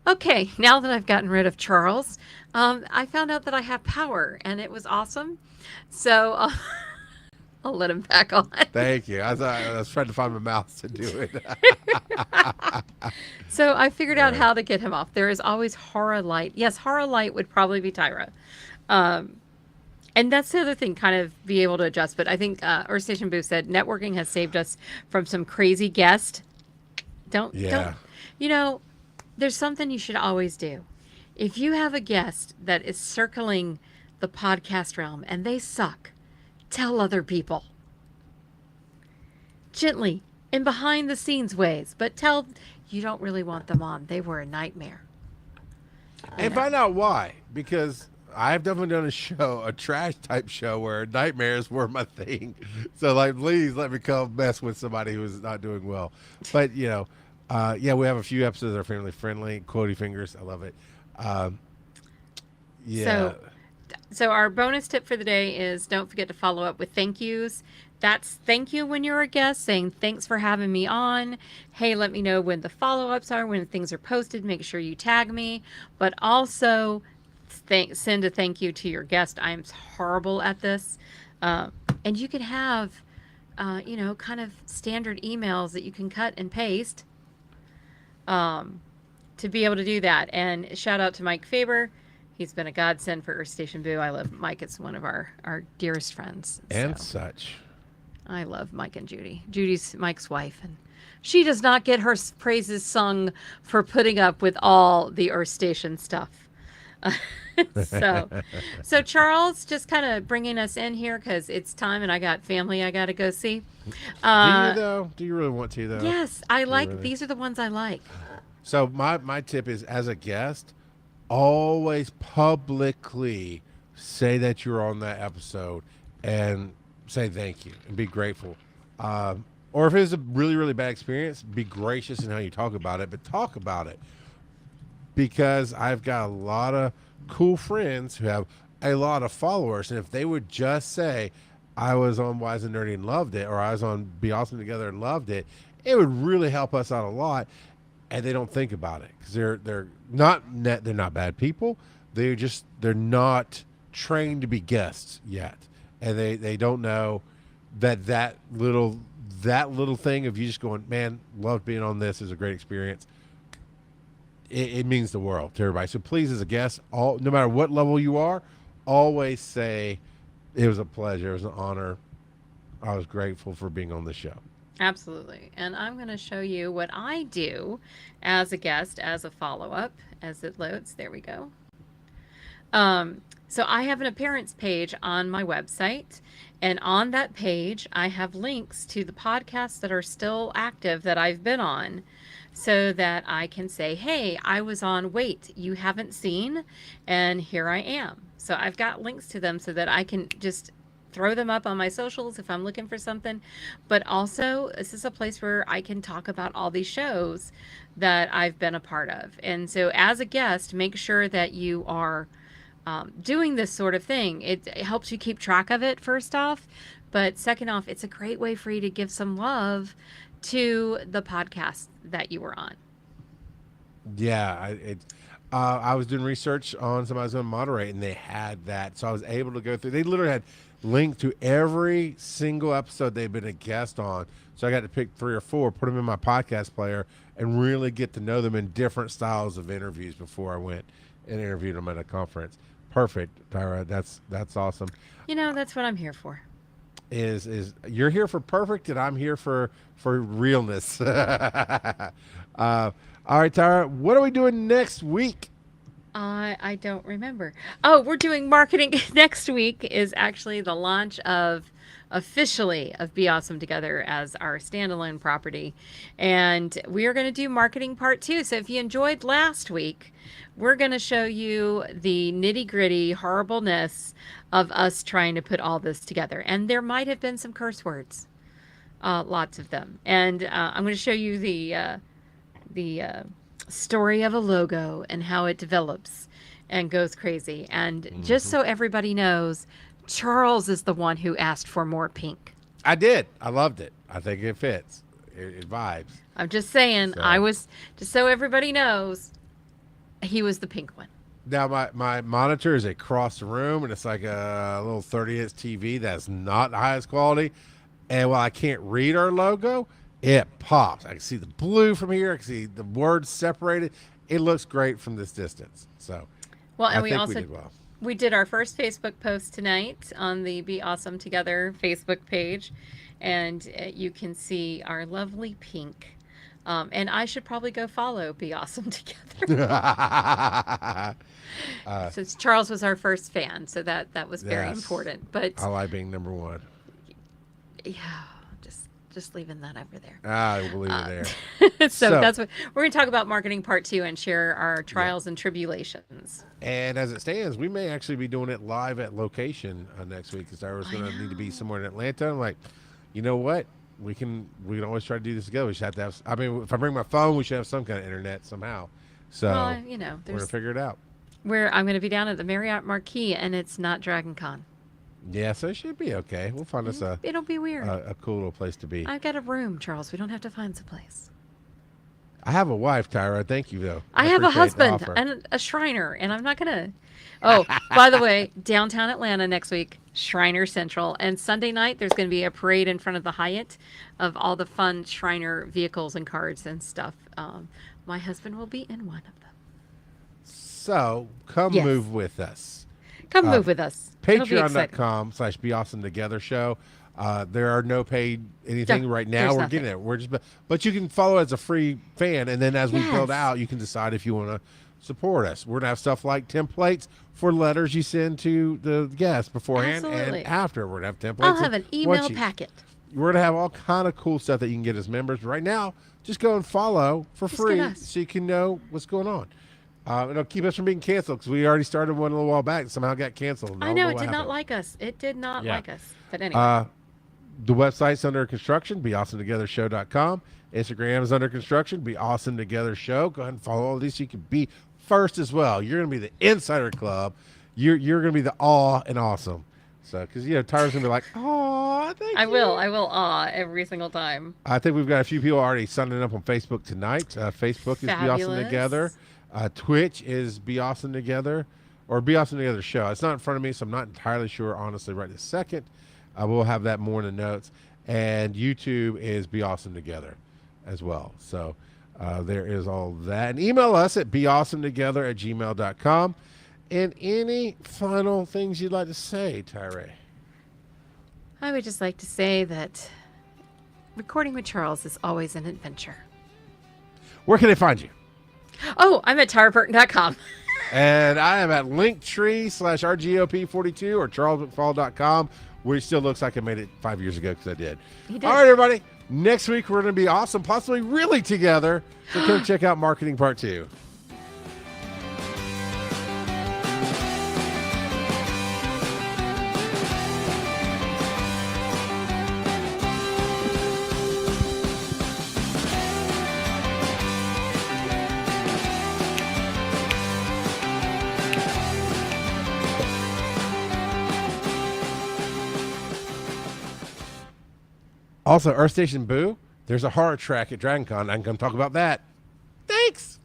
Okay, now that I've gotten rid of Charles, I found out that I have power, and it was awesome. So I'll let him back on. Thank you. I was trying to find my mouth to do it. So I figured out how to get him off. There is always Horror Light. Yes, Horror Light would probably be Tyra. And that's the other thing, kind of be able to adjust. But I think Earth Station Boo said networking has saved us from some crazy guest. Don't, you know, there's something you should always do. If you have a guest that is circling the podcast realm and they suck, tell other people. Gently, in behind the scenes ways, but tell you don't really want them on. They were a nightmare. And find out why. Because I've definitely done a trash type show where nightmares were my thing. So, like, please let me come mess with somebody who is not doing well. But, we have a few episodes that are family friendly. Quotey fingers. I love it. So our bonus tip for the day is don't forget to follow up with thank yous. That's thank you when you're a guest, saying thanks for having me on. Hey, let me know when the follow-ups are, when things are posted. Make sure you tag me. But also send a thank you to your guest. I'm horrible at this. And you can have, kind of standard emails that you can cut and paste to be able to do that. And shout out to Mike Faber. He's been a godsend for Earth Station Boo. I love Mike. It's one of our dearest friends. And such. I love Mike and Judy. Judy's Mike's wife, and she does not get her praises sung for putting up with all the Earth Station stuff. so, so Charles, just kind of bringing us in here because it's time, and I got family I got to go see. Do you Uh, though? Do you really want to though? yes, I Do you like really? these are the ones I like. So my tip is, as a guest, always publicly say that you're on that episode and say thank you and be grateful. Or if it's a really really bad experience, be gracious in how you talk about it, but talk about it, because I've got a lot of cool friends who have a lot of followers, and if they would just say, "I was on Wise and Nerdy and loved it," or "I was on Be Awesome Together and loved it," it would really help us out a lot. And they don't think about it because they're not bad people. They're not trained to be guests yet, and they don't know that little thing of you just going, man, loved being on this, is a great experience. It means the world to everybody. So please, as a guest, no matter what level you are, always say it was a pleasure, it was an honor, I was grateful for being on the show. Absolutely. And I'm going to show you what I do as a guest, as a follow-up, as it loads. There we go. So I have an appearance page on my website, and on that page, I have links to the podcasts that are still active that I've been on, so that I can say, hey, I was on Wait, You Haven't Seen, and here I am. So I've got links to them so that I can just throw them up on my socials if I'm looking for something. But also, this is a place where I can talk about all these shows that I've been a part of. And so as a guest, make sure that you are doing this sort of thing. It helps you keep track of it, first off. But second off, it's a great way for you to give some love to the podcast that you were on. Yeah, I was doing research on somebody I was going to moderate, and they had that, so I was able to go through. They literally had linked to every single episode they've been a guest on. So I got to pick 3 or 4, put them in my podcast player, and really get to know them in different styles of interviews before I went and interviewed them at a conference. Perfect, Tyra. That's awesome. You know, that's what I'm here for. Is you're here for perfect, and I'm here for realness. All right, Tyra, what are we doing next week? I don't remember. Oh, we're doing marketing. Next week is actually the launch of officially of Be Awesome Together as our standalone property. And we are going to do marketing part 2. So if you enjoyed last week, we're going to show you the nitty gritty horribleness of us trying to put all this together. And there might have been some curse words, lots of them. And I'm going to show you the story of a logo and how it develops and goes crazy. And just so everybody knows, Charles is the one who asked for more pink. I did. I loved it. I think it fits. It vibes. I'm just saying, So- I was, just so everybody knows, he was the pink one. Now my monitor is across the room, and it's like a little 30-inch TV that's not the highest quality. And while I can't read our logo, it pops. I can see the blue from here. I can see the words separated. It looks great from this distance. So, Well, and I we think also we did well. we did our first Facebook post tonight on the Be Awesome Together Facebook page, and you can see our lovely pink. And I should probably go follow Be Awesome Together. Since Charles was our first fan, so that was very Yes. important. But I like being number 1. yeah, just leaving that over there. I will leave it there. So So- that's what we're going to talk about marketing part 2 and share our trials and tribulations. And as it stands, we may actually be doing it live at location next week, because I was going to need to be somewhere in Atlanta. I'm like, you know what? We can always try to do this together. We should have to have. I mean, if I bring my phone, we should have some kind of internet somehow. So Well, you know, we're gonna figure it out. I'm going to be down at the Marriott Marquis, and it's not Dragon Con. Yeah, so it should be okay. We'll find us It'll be weird. a cool little place to be. I've got a room, Charles. We don't have to find some place. I have a wife, Tyra. Thank you, though. I have a appreciate the husband offer. and a Shriner, and I'm not gonna. Oh, by the way, downtown Atlanta next week, Shriner Central, and Sunday night there's going to be a parade in front of the Hyatt of all the fun Shriner vehicles and cars and stuff. My husband will be in one of them. So come Yes. move with us. Come move with us. It'll be exciting. Patreon.com/BeAwesomeTogether show. There are no paid anything No, right now. there's We're nothing. getting it. But you can follow as a free fan, and then as we build Yes. out, you can decide if you want to support us. We're going to have stuff like templates for letters you send to the guests beforehand Absolutely. and after. We're going to have templates. I'll have an email worksheets. packet. We're going to have all kind of cool stuff that you can get as members. Right now, just go and follow for Just free get us. so you can know what's going on. It'll keep us from being canceled because we already started one a little while back and somehow got canceled. I know, it did not like us. It did not Yeah. like us. But anyway. The website's under construction, beawesometogethershow.com. Instagram is under construction, Be Awesome Together Show. Go ahead and follow all these so you can be first as well. You're going to be the insider club. You're going to be the awe and awesome. So, because, Tyra's going to be like, aw, thank you. I will every single time. I think we've got a few people already signing up on Facebook tonight. Facebook is Be Awesome Fabulous. Together. Twitch is Be Awesome Together or Be Awesome Together Show. It's not in front of me, so I'm not entirely sure, honestly, right this second. We'll have that more in the notes. And YouTube is Be Awesome Together as well. So there is all that. And email us at beawesometogether@gmail.com. And any final things you'd like to say, Tyree? I would just like to say that recording with Charles is always an adventure. Where can they find you? Oh, I'm at tyraburton.com. And I am at linktree/RGOP42 or charlesmcfall.com, where it still looks like I made it 5 years ago because I did. You did. All right, everybody. Next week, we're going to be awesome, possibly really together. So come check out Marketing Part 2. Also, Earth Station Boo, there's a horror track at DragonCon. I can come talk about that. Thanks.